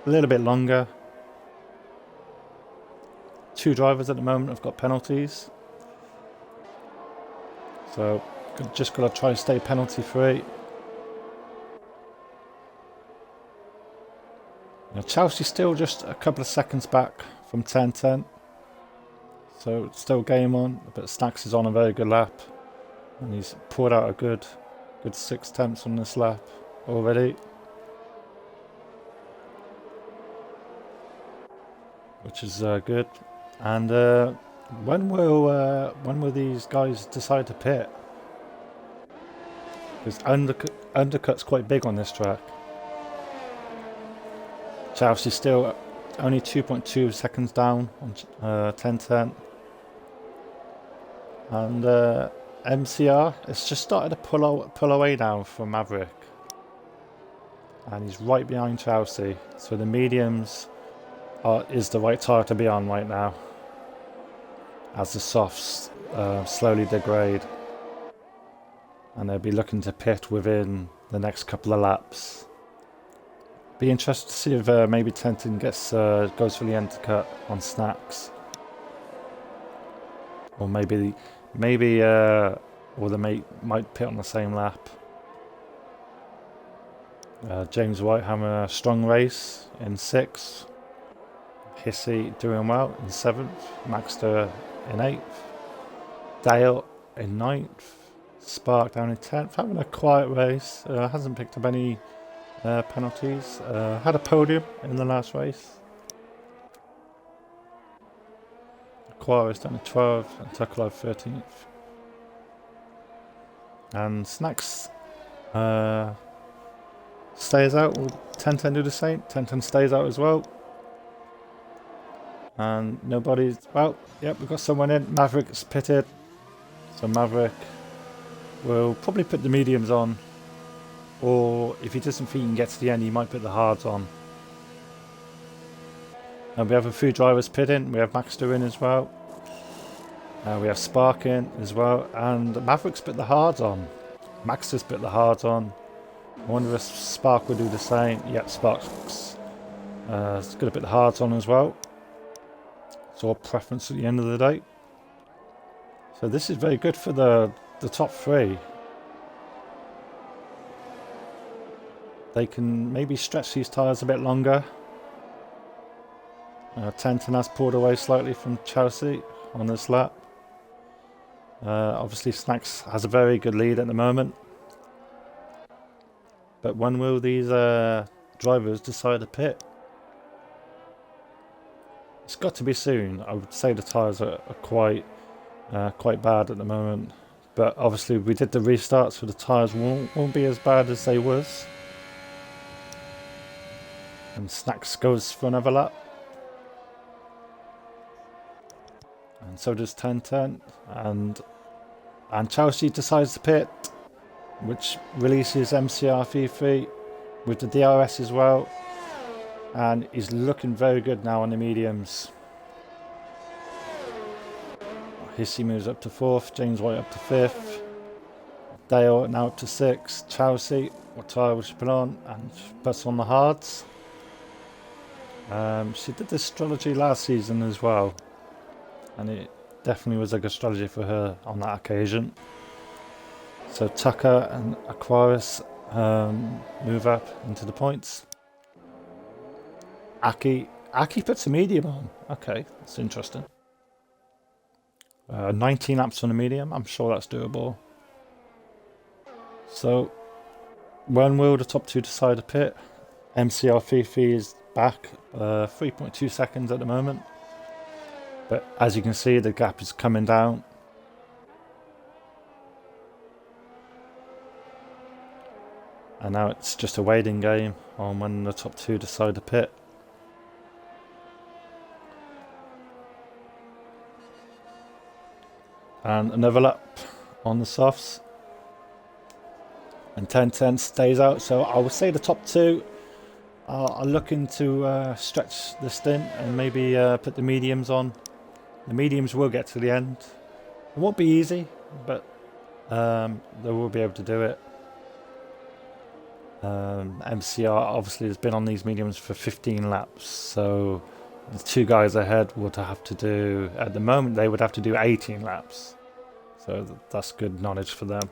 a little bit longer. 2 drivers at the moment have got penalties, so just got to try and stay penalty free. Now Chelsea's still just a couple of seconds back from 1010. So it's still game on, but Snacks is on a very good lap, and he's poured out a good 6 attempts on this lap already, which is good. And when will these guys decide to pit? Because undercut's quite big on this track. Chelsea's still only 2.2 seconds down on 1010. And MCR has just started to pull away now from Maverick. And he's right behind Chelsea. So the mediums is the right tire to be on right now, as the softs slowly degrade. And they'll be looking to pit within the next couple of laps. Be interested to see if maybe 1010 goes for the undercut on Snacks. Or maybe or they might pit on the same lap. James White having a strong race in 6th. Hissy doing well in 7th. Maxter in 8th. Dale in 9th. Spark down in 10th. Having a quiet race. Hasn't picked up any penalties. Had a podium in the last race. Aquaris down to 12th and Tuckalive 13th. And Snacks stays out. Will 1010 do the same? 1010 stays out as well. And nobody's... Well, yep, we've got someone in. Maverick's pitted. So Maverick will probably put the mediums on. Or if he doesn't think he can get to the end, he might put the hards on. And we have a few drivers pitting. We have Maxter in as well. We have Spark in as well. And Maverick's put the hards on. Max just put the hards on. I wonder if Spark will do the same. Yep, Spark's going to put the hards on as well. It's all preference at the end of the day. So this is very good for the top three. They can maybe stretch these tyres a bit longer. 1010 has pulled away slightly from Chelsea on this lap. Obviously Snacks has a very good lead at the moment. But when will these drivers decide to pit? It's got to be soon. I would say the tyres are quite bad at the moment. But obviously we did the restart, so the tyres won't be as bad as they was. And Snacks goes for another lap. And so does 1010. And Chelsea decides to pit, which releases MCR FeFe with the DRS as well. And he's looking very good now on the mediums. Hissy moves up to 4th, James White up to 5th. Dale now up to 6th. Chelsea, what tyre will she put on? And she puts on the hards. She did this strategy last season as well. And it definitely was a good strategy for her on that occasion. So Tucker and Aquaris move up into the points. Aki puts a medium on. Okay, that's interesting. 19 laps on a medium. I'm sure that's doable. So when will the top two decide to pit? MCR FeFe is back. 3.2 seconds at the moment. But as you can see, the gap is coming down. And now it's just a waiting game on when the top two decide to pit. And another lap on the softs. And 1010 stays out. So I would say the top two are looking to stretch the stint and maybe put the mediums on. The mediums will get to the end. It won't be easy, but they will be able to do it. MCR obviously has been on these mediums for 15 laps, so the two guys ahead would have to do, at the moment they would have to do 18 laps, so that's good knowledge for them.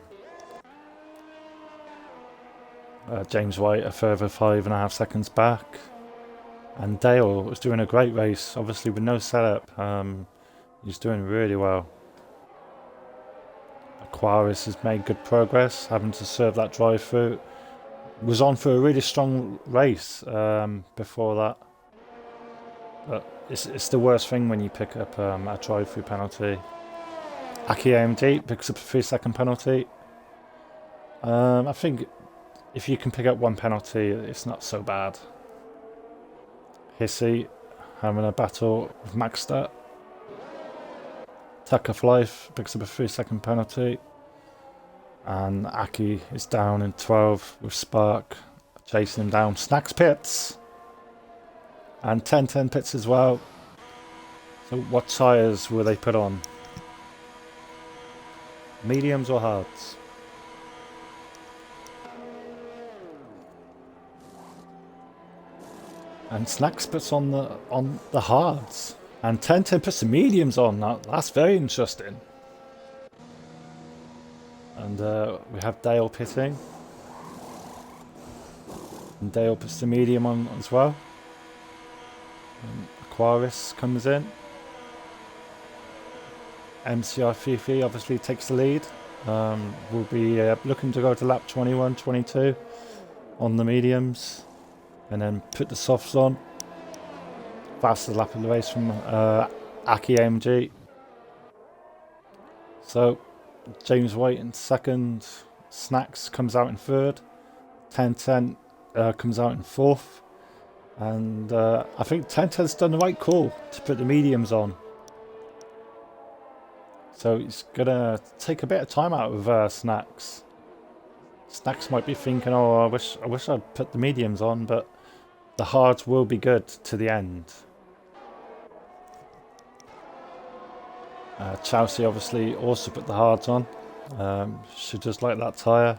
James White a further 5.5 seconds back, and Dale was doing a great race, obviously with no setup. He's doing really well. Aquaris has made good progress, having to serve that drive through. Was on for a really strong race before that. But it's the worst thing when you pick up a drive-through penalty. Aki AMD picks up a 3-second penalty. I think if you can pick up one penalty, it's not so bad. Hissy having a battle with Maxstat. Tucker Flife picks up a 3-second penalty. And Aki is down in 12 with Spark chasing him down. Snacks pits. And 1010 pits as well. So what tyres will they put on? Mediums or hards? And Snacks puts on the hards. And 1010 puts the mediums on. That's very interesting. And we have Dale pitting. And Dale puts the medium on as well. And Aquaris comes in. MCR FeFe obviously takes the lead. We'll be looking to go to lap 21, 22 on the mediums. And then put the softs on. Fastest lap of the race from Aki AMG. So James White in second. Snacks comes out in third. 1010 comes out in fourth. And I think 1010's done the right call to put the mediums on. So he's gonna take a bit of time out with Snacks. Snacks might be thinking, oh, I wish I'd put the mediums on, but the hards will be good to the end. Chelsea obviously also put the hards on. She does like that tyre,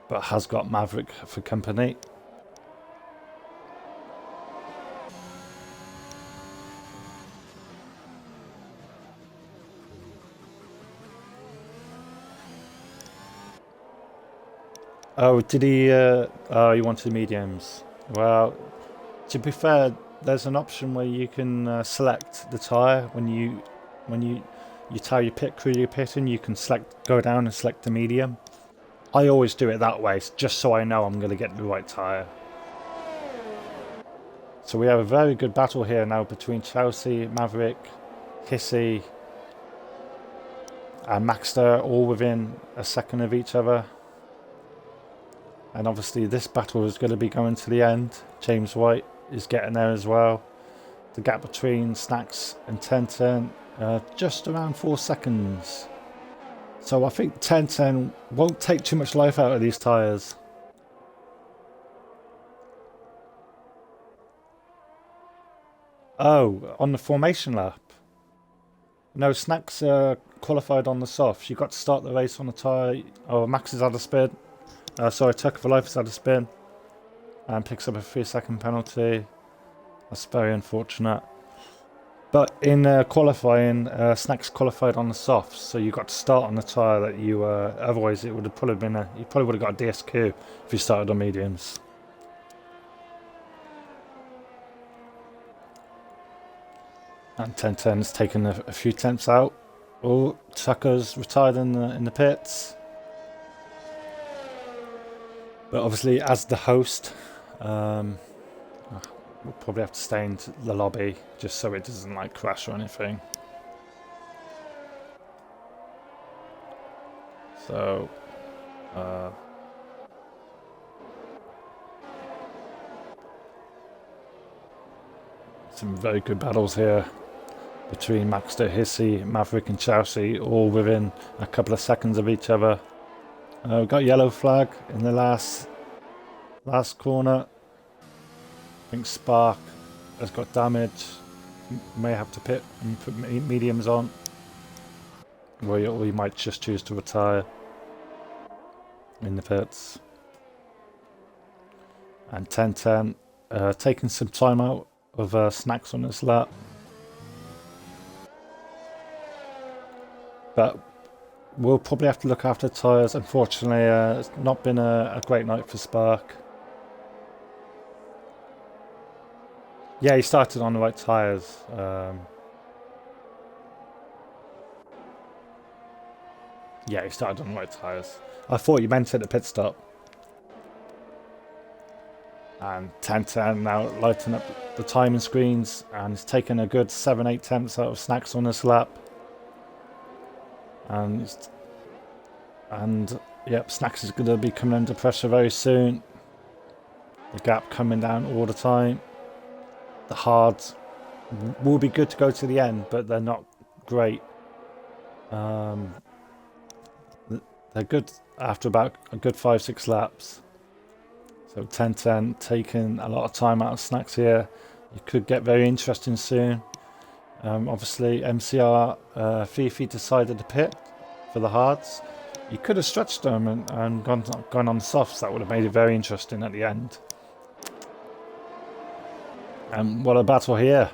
but has got Maverick for company. Oh, did he? Oh, he wanted mediums. Well, to be fair, there's an option where you can select the tyre when you tire your pit crew you're pitting. You can go down and select the medium. I always do it that way, just so I know I'm going to get the right tyre. So we have a very good battle here now between Chelsea, Maverick, Hissy, and Maxter, all within a second of each other. And obviously this battle is going to be going to the end. James White is getting there as well. The gap between Snacks and 1010, just around 4 seconds. So I think 1010 won't take too much life out of these tyres. Oh, on the formation lap. No, Snacks qualified on the soft. She got to start the race on the tyre. Oh, Max has had a spin. Sorry, Tucker for Life has had a spin. And picks up a 3-second penalty. That's very unfortunate. But in qualifying, Snacks qualified on the softs, so you got to start on the tyre that you otherwise it would have probably been you probably would have got a DSQ if you started on mediums. And 1010 has taken a few tenths out. Oh, Tucker's retired in the pits. But obviously, as the host, we'll probably have to stay into the lobby just so it doesn't like crash or anything. So, some very good battles here between Maxter, Hissy, Maverick and Chelsea, all within a couple of seconds of each other. We've got yellow flag in the last corner. I think Spark has got damage. May have to pit and put mediums on. Or you might just choose to retire in the pits. And 1010 taking some time out of Snacks on this lap. But we'll probably have to look after tyres. Unfortunately, it's not been a great night for Spark. Yeah, he started on the right tyres. Yeah, he started on the right tyres. I thought you meant at the pit stop. And 1010 now lighting up the timing screens, and he's taken a good 7-8 tenths out of Snacks on this lap. And yep, Snacks is going to be coming under pressure very soon. The gap coming down all the time. The hards will be good to go to the end, but they're not great. They're good after about a good 5-6 laps. So 1010 taking a lot of time out of Snacks here. It could get very interesting soon. Obviously MCR FeFe decided to pit for the hards. You could have stretched them and gone on softs. That would have made it very interesting at the end. And what a battle here.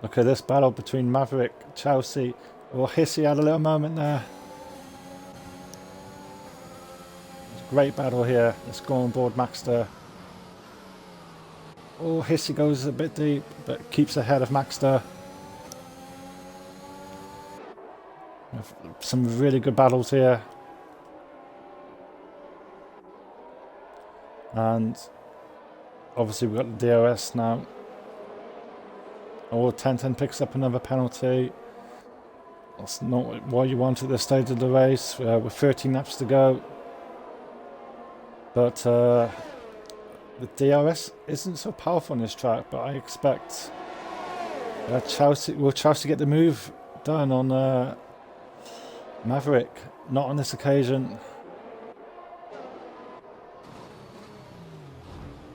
Look at this battle between Maverick, Chelsea. Oh, Hissy had a little moment there. Great battle here. Let's go on board Maxter. Oh, Hissy goes a bit deep, but keeps ahead of Maxter. Some really good battles here. And obviously we've got the DRS now. Oh, 1010 picks up another penalty. That's not what you want at this stage of the race. With 13 laps to go. But the DRS isn't so powerful on this track, but I expect Chelsea get the move done on Maverick. Not on this occasion.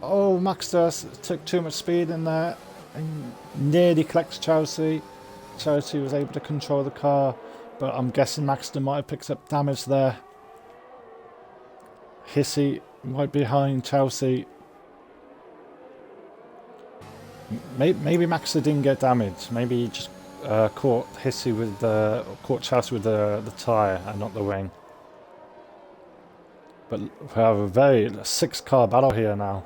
Oh, Maxter took too much speed in there and nearly collects Chelsea. Chelsea was able to control the car, but I'm guessing Maxton might have picked up damage there. Hissy right behind Chelsea. Maybe Maxton didn't get damaged. Maybe he just caught Hissy with caught Chelsea with the tyre and not the wing. But we have a very 6-car battle here now.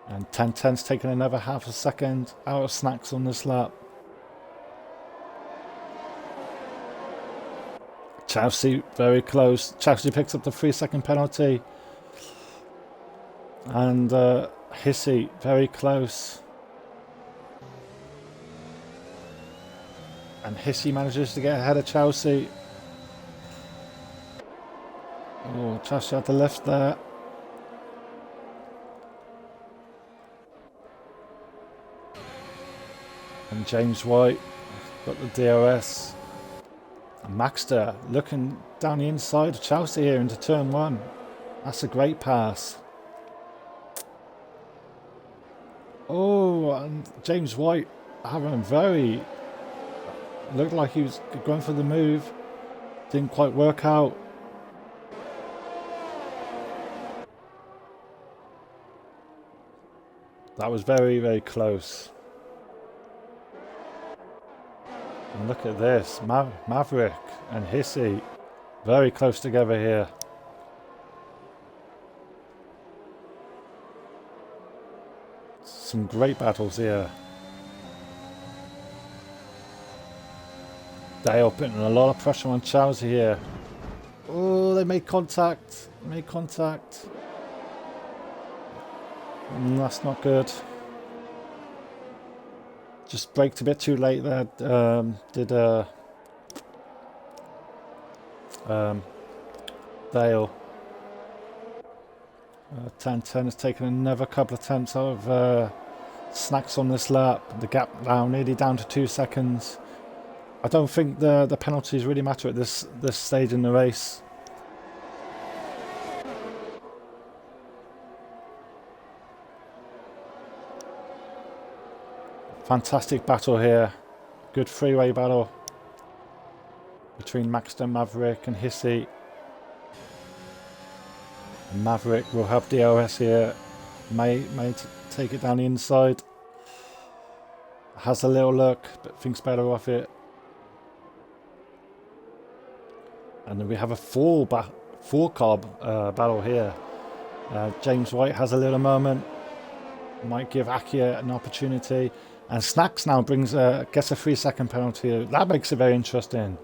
And 10-10's taken another half a second out of Snacks on this lap. Chelsea very close. Chelsea picks up the 3-second penalty. And Hissy very close. And Hissy manages to get ahead of Chelsea. Oh, Chelsea had the lift there. And James White got the DRS. And Maxter looking down the inside of Chelsea here into turn 1. That's a great pass. Oh, and James White having very... Looked like he was going for the move. Didn't quite work out. That was very, very close. And look at this. Maverick and Hissy very close together here. Some great battles here. Dale putting a lot of pressure on Chelsea here. Oh, they made contact. Made contact. That's not good. Just braked a bit too late there. Dale. 10-10 has taken another couple of attempts out of Snacks on this lap. The gap now nearly down to 2 seconds. I don't think the penalties really matter at this stage in the race. Fantastic battle here. Good freeway battle between Maxton, Maverick and Hissy. And Maverick will have DRS here. May take it down the inside. Has a little look, but thinks better off it. And then we have a four-car battle here. James White has a little moment. Might give Akia an opportunity. And Snacks now gets a 3-second penalty. That makes it very interesting.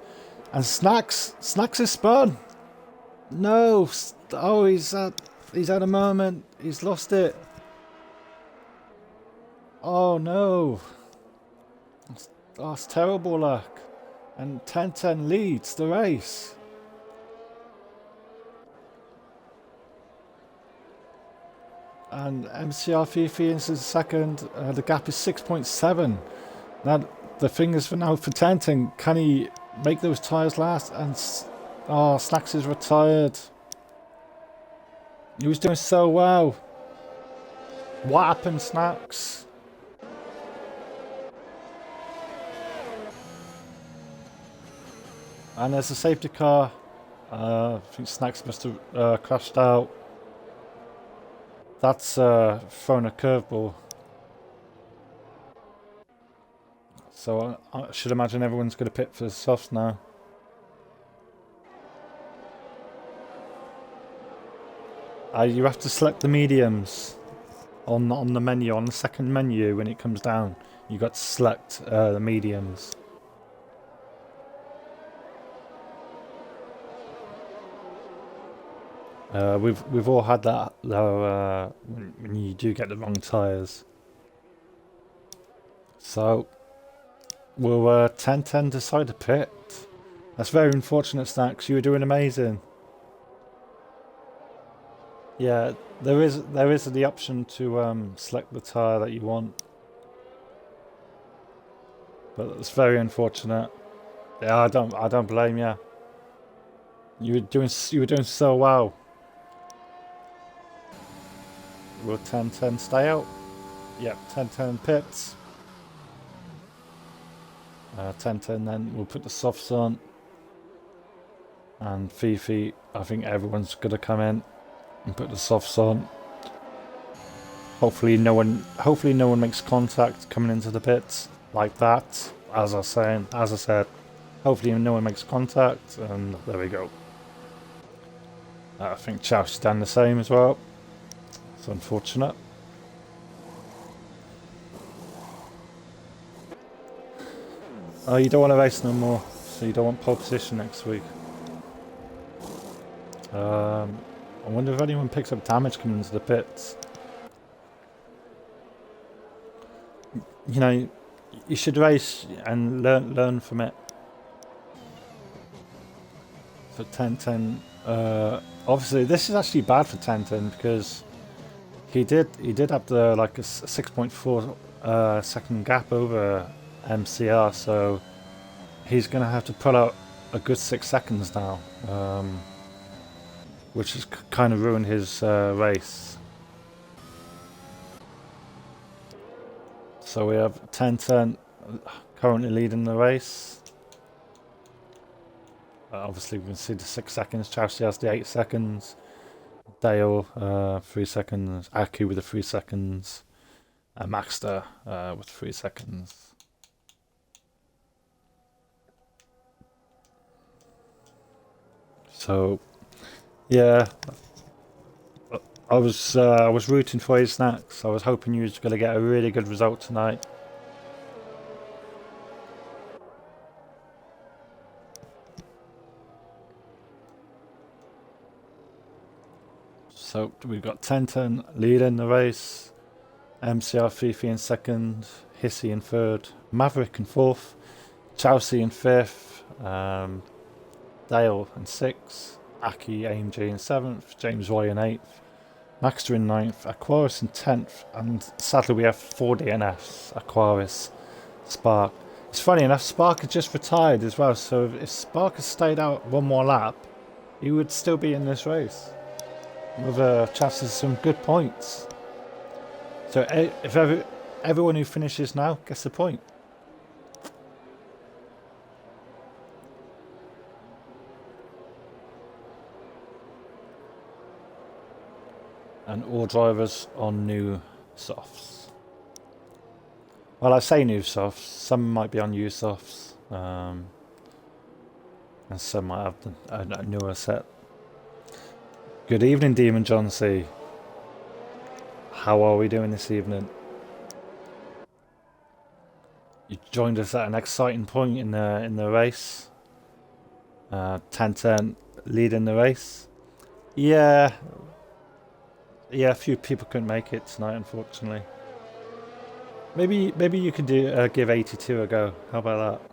And Snacks is spun. No. Oh, he's had a moment. He's lost it. Oh no. That's terrible luck. And 10-10 leads the race. And MCR FeFe is second. The gap is 6.7. Now the thing is for 10-10, can he make those tyres last? And Snacks is retired. He was doing so well. What happened, Snacks? And there's a safety car. I think Snacks must have crashed out. That's thrown a curveball. So I should imagine everyone's going to pit for the softs now. You have to select the mediums on the menu, on the second menu when it comes down. You got to select the mediums. We've all had that though when you do get the wrong tyres. So will 10-10 decide to pit? That's very unfortunate, Snacks. You were doing amazing. Yeah, there is the option to select the tyre that you want, but it's very unfortunate. Yeah, I don't blame you. You were doing so well. Will 10-10 stay out? Yep, 10-10 pits. 10-10, then we'll put the softs on. And FeFe, I think everyone's gonna come in and put the softs on. Hopefully no one makes contact coming into the pits like that. As I said, hopefully no one makes contact, and there we go. I think Chelsea's done the same as well. It's unfortunate. Oh, you don't want to race no more, so you don't want pole position next week. I wonder if anyone picks up damage coming into the pits. You know, you should race and learn from it. So 10-10. Obviously, this is actually bad for 10-10 because he did have the like a 6.4 second gap over MCR, so he's gonna have to pull out a good 6 seconds now, which has kind of ruined his race. So we have 10-10 currently leading the race. Obviously we can see the 6 seconds, Chelsea has the 8 seconds, Dale 3 seconds, Aki with the 3 seconds, and Maxter with 3 seconds. So yeah, I was rooting for you, Snacks. I was hoping you was going to get a really good result tonight. So we've got 10-10 leading the race, MCR FeFe in second, Hissy in third, Maverick in fourth, Chelsea in fifth, Dale in sixth, Aki AMG in seventh, James Roy in eighth, Maxter in ninth, Aquaris in 10th, and sadly we have 4 DNFs, Aquaris, Spark. It's funny enough, Spark had just retired as well, so if Spark had stayed out one more lap, he would still be in this race. With chances of some good points. So if everyone who finishes now gets a point. And all drivers on new softs. Well, I say new softs, some might be on used softs, and some might have a newer set. Good evening, Demon John C. How are we doing this evening? You joined us at an exciting point in the race. 10-10 leading the race. Yeah, a few people couldn't make it tonight, unfortunately. Maybe you could do give 82 a go. How about that?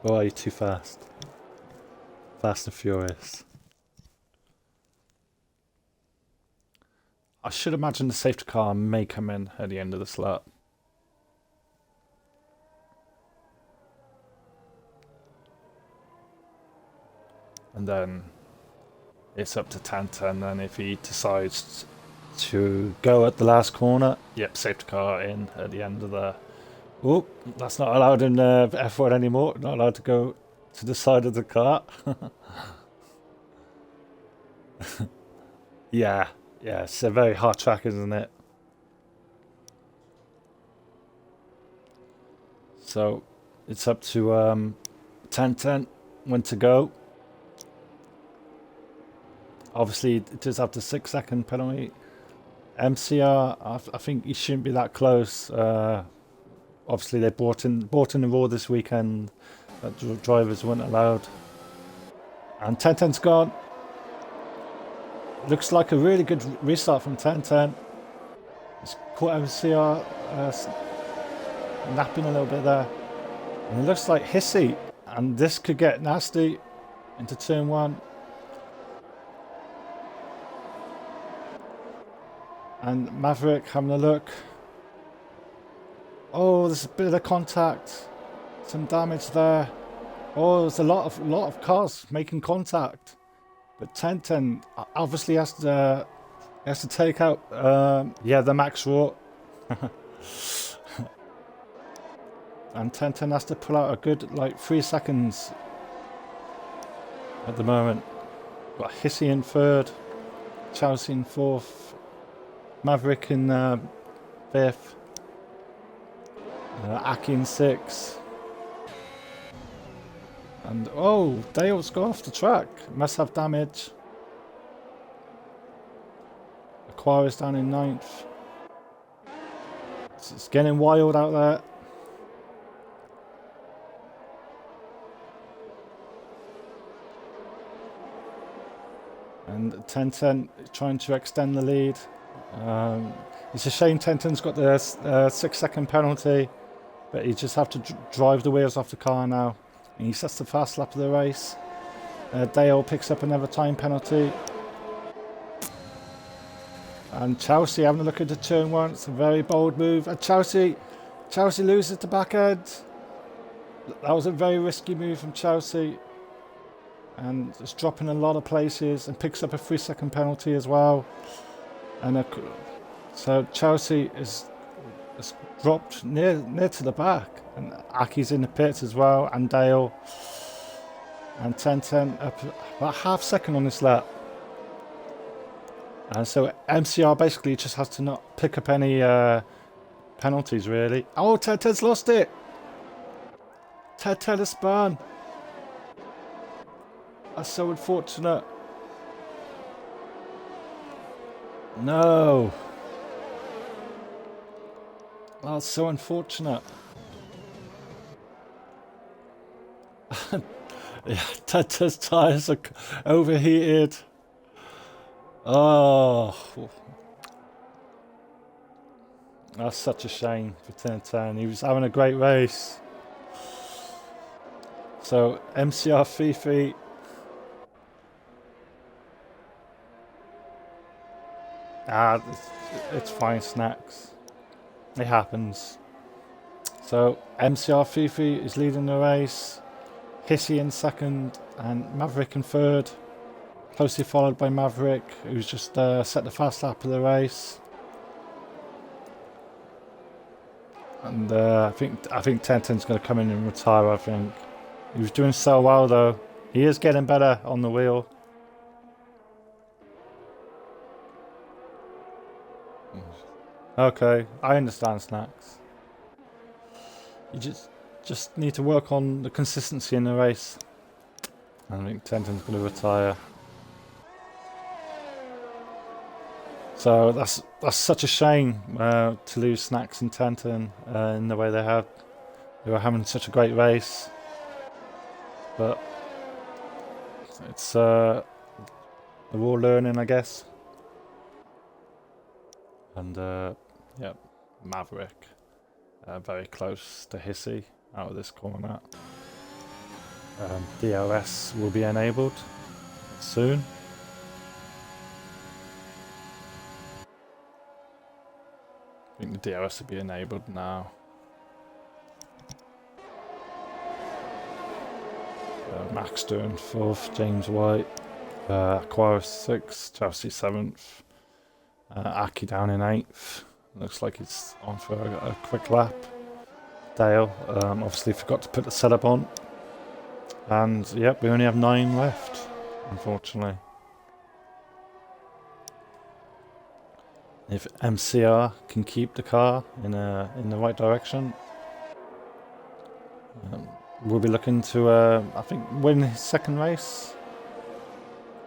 Or are you too fast? Fast and Furious. I should imagine the safety car may come in at the end of this lap. And then it's up to 10-10 then if he decides to go at the last corner. Yep, safety car in at the end of the... Oh, that's not allowed in F1 anymore. Not allowed to go to the side of the car. Yeah, it's a very hard track, isn't it? So it's up to 10-10 when to go. Obviously, it does have the 6 second penalty. MCR, I think he shouldn't be that close. Obviously, they brought in the rule this weekend that drivers weren't allowed. And 10-10's gone. Looks like a really good restart from 10-10. It's caught MCR napping a little bit there. And it looks like Hissy. And this could get nasty into turn 1. And Maverick having a look. Oh, there's a bit of contact. Some damage there. Oh, there's a lot of cars making contact. But 10-10 obviously has to He has to take out, yeah, the max raw. And 10-10 has to pull out a good, like, 3 seconds at the moment. Got Hissy in third, Chelsea in fourth, Maverick in fifth, Aki in sixth. And, oh, Dale's got off the track. Must have damage. Aquaris down in ninth. It's getting wild out there. And 10-10 trying to extend the lead. It's a shame 10-10's got the 6-second penalty, but you just have to drive the wheels off the car now. And he sets the fast lap of the race. Dale picks up another time penalty. And Chelsea having a look at the turn one. It's a very bold move. And Chelsea loses the back end. That was a very risky move from Chelsea. And it's dropping a lot of places and picks up a 3-second penalty as well. And so Chelsea is dropped near to the back. And Aki's in the pits as well, and Dale. And 10-10 up about half second on this lap. And so MCR basically just has to not pick up any penalties really. Oh, 10-10's lost it! 10-10 has spun. That's so unfortunate. No. That's so unfortunate. Yeah, 10-10's tyres are overheated. Oh. That's such a shame for 10-10. He was having a great race. So, MCR FeFe. It's fine, Snacks. It happens. So MCR FeFe is leading the race. Hissy in second and Maverick in third. Closely followed by Maverick, who's just set the fast lap of the race. And I think 10-10's going to come in and retire. I think he was doing so well though. He is getting better on the wheel. Okay, I understand, Snacks. You just need to work on the consistency in the race. I think 10-10's going to retire. So that's such a shame to lose Snacks and 10-10 in the way they have. They were having such a great race, but it's they're all learning, I guess. And yeah, Maverick very close to Hissy out of this corner. DRS will be enabled soon. I think the DRS will be enabled now. Max doing 4th, James White, Aquaris 6th, Chelsea 7th, Aki down in 8th. Looks like he's on for a quick lap. Dale obviously forgot to put the setup on. And yep, we only have 9 left, unfortunately. If MCR can keep the car in the right direction, we'll be looking to I think win his second race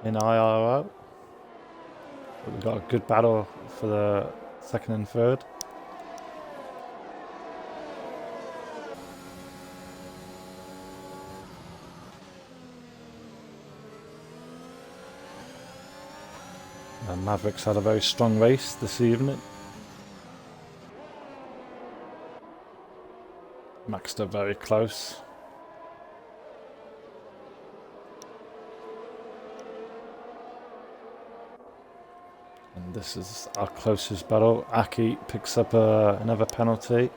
in IIRL. But we've got a good battle for the second and third. Mavericks had a very strong race this evening. Maxed up very close. And this is our closest battle. Aki picks up another penalty.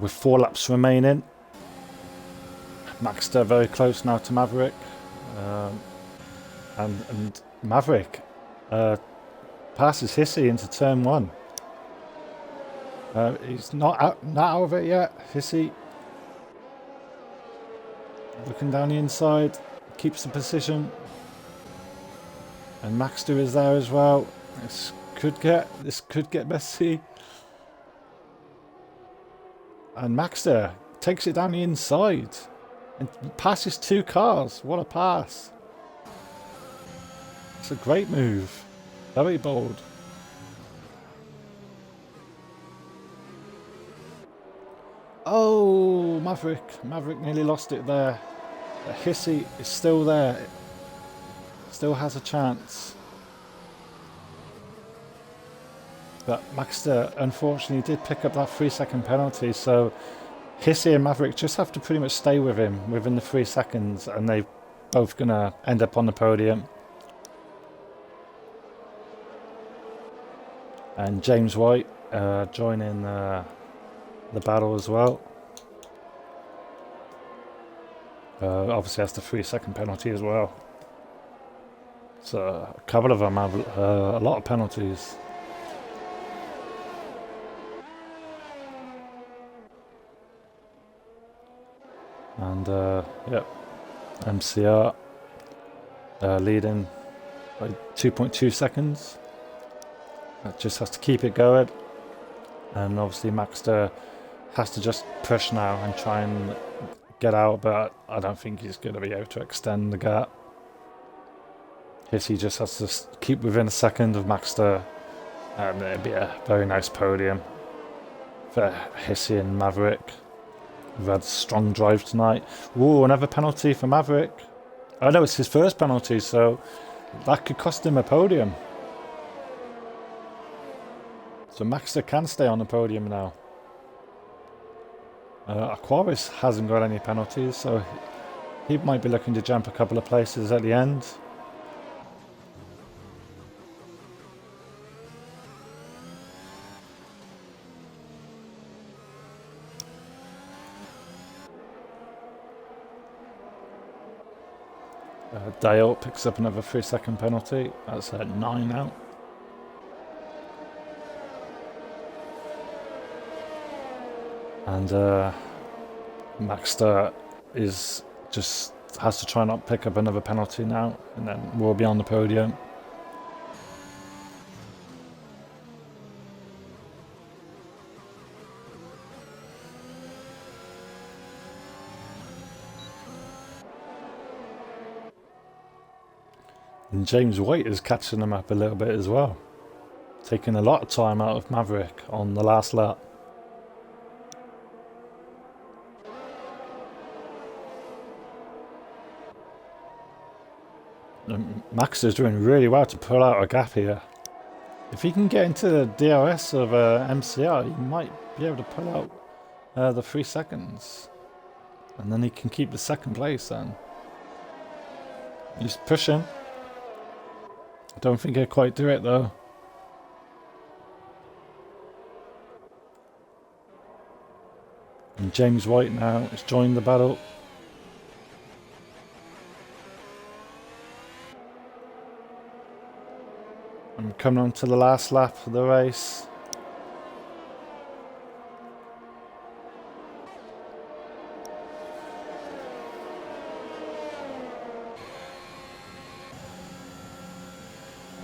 With 4 laps remaining. Maxed up very close now to Maverick. And Maverick passes Hissy into turn 1. He's not out of it yet. Hissy looking down the inside, keeps the position, and Maxter is there as well. This could get messy. And Maxter takes it down the inside and passes 2 cars. What a pass! It's a great move, very bold. Oh, Maverick nearly lost it there. Hissy is still there. Still has a chance. But Maxter unfortunately did pick up that 3-second penalty, so Hissy and Maverick just have to pretty much stay with him within the 3 seconds, and they're both gonna end up on the podium. And James White joining the battle as well. Obviously has the 3-second penalty as well. So a couple of them have a lot of penalties. And yep, MCR leading by 2.2 seconds. Just has to keep it going, and obviously Maxter has to just push now and try and get out, but I don't think he's going to be able to extend the gap. Hissy just has to keep within a second of Maxter, and it'd be a very nice podium for Hissy and Maverick. We've had a strong drive tonight. Ooh, another penalty for Maverick. I know it's his first penalty, so that could cost him a podium. So Maxter can stay on the podium now. Aquaris hasn't got any penalties, so he might be looking to jump a couple of places at the end. Dale picks up another 3-second penalty. That's at 9 now. And Maxter is just has to try not pick up another penalty now, and then we'll be on the podium. And James White is catching them up a little bit as well, taking a lot of time out of Maverick on the last lap. Maxter's doing really well to pull out a gap here. If he can get into the DRS of MCR, he might be able to pull out the 3 seconds. And then he can keep the 2nd place then. He's pushing. I don't think he'll quite do it though. And James White now has joined the battle. I'm coming on to the last lap of the race.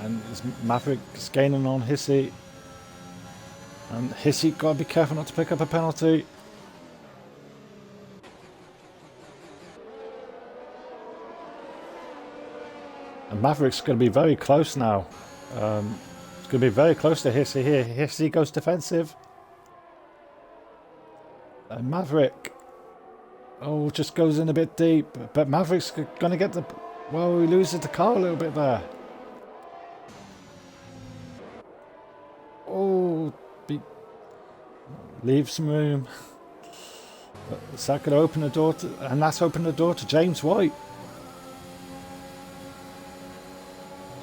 And Maverick is gaining on Hissy. And Hissy got to be careful not to pick up a penalty. And Maverick's going to be very close now. It's going to be very close to Hissy here. Hissy goes defensive. And Maverick, just goes in a bit deep. But Maverick's going to get the... Well, he loses the car a little bit there. Leave some room. Is that going to open the door to... And that's opened the door to James White.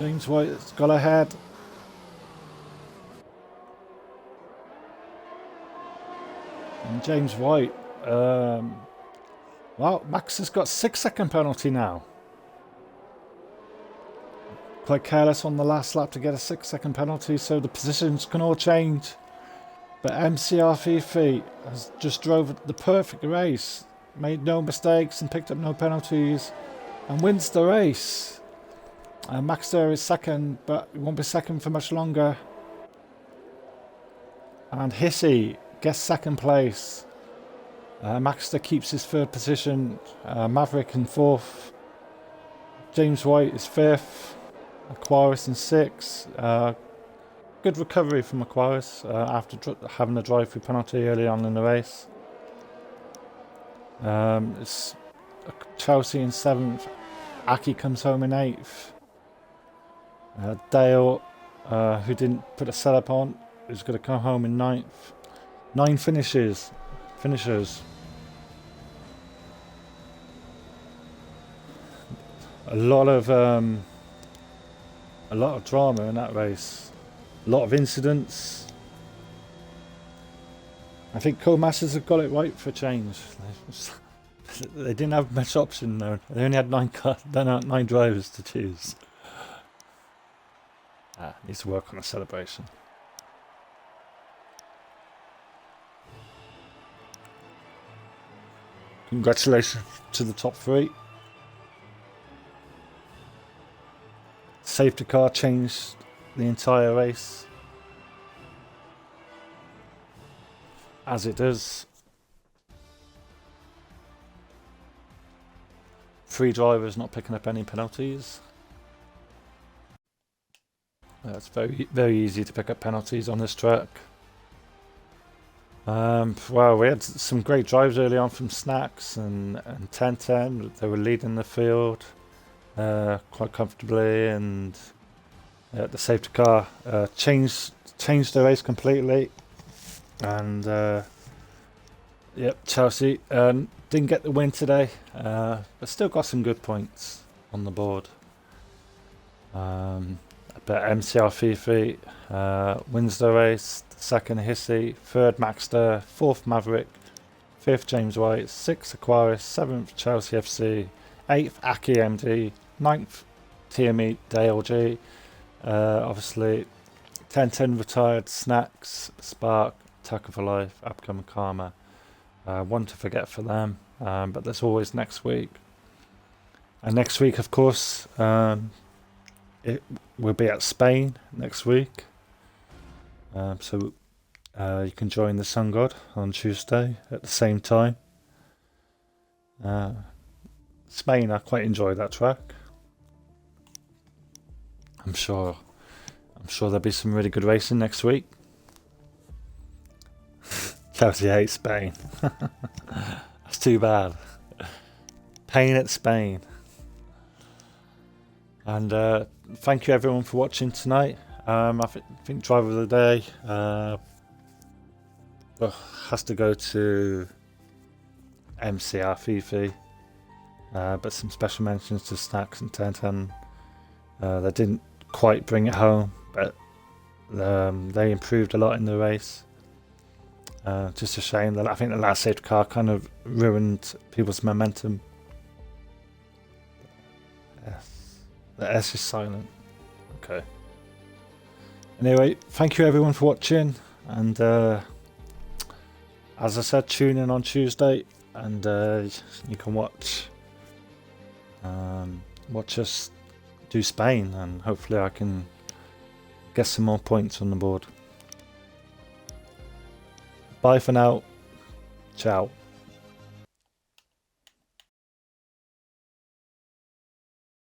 James White's got ahead. And James White... well, Max has got 6-second penalty now. quite careless on the last lap to get a 6-second penalty, so the positions can all change. But MCR FeFe has just drove the perfect race, made no mistakes and picked up no penalties, and wins the race. Maxter is second, but he won't be second for much longer. And Hissy gets second place. Maxter keeps his third position. Maverick in fourth. James White is fifth. Aquaris in sixth. Good recovery from Aquaris after having a drive-through penalty early on in the race. It's Chelsea in seventh. Aki comes home in eighth. Dale, who didn't put a setup on, is going to come home in ninth. 9 finishers. A lot of drama in that race. A lot of incidents. I think co-masters have got it right for a change. They didn't have much option though. They only had 9 drivers to choose. Needs to work on the celebration. Congratulations to the top 3. Safety car changed the entire race, as it does. 3 drivers not picking up any penalties. It's very easy to pick up penalties on this track. Well, we had some great drives early on from Snacks and 1010. They were leading the field quite comfortably, and the safety car changed the race completely. And yep, Chelsea didn't get the win today, but still got some good points on the board. But MCR FeFe wins the race. Second Hissy, third Maxter, fourth Maverick, fifth James White, sixth Aquaris, seventh Chelsea FC, eighth Aki MD, ninth TME DLG. Obviously 1010 retired, Snacks, Spark, Tucker for Life, Upcoming Karma. One to forget for them, but there's always next week. And next week, of course, it will be at Spain next week. So you can join the Sun God on Tuesday at the same time. Spain, I quite enjoy that track. I'm sure there'll be some really good racing next week. Chelsea hates Spain. That's too bad. Pain at Spain. And thank you everyone for watching tonight. I think driver of the day has to go to MCR FeFe, but some special mentions to Snacks and 1010. They didn't quite bring it home, but they improved a lot in the race. Just a shame that I think the last safety car kind of ruined people's momentum. The S is silent. Okay. Anyway, thank you everyone for watching, and as I said, tune in on Tuesday, and you can watch us do Spain, and hopefully I can get some more points on the board. Bye for now. Ciao.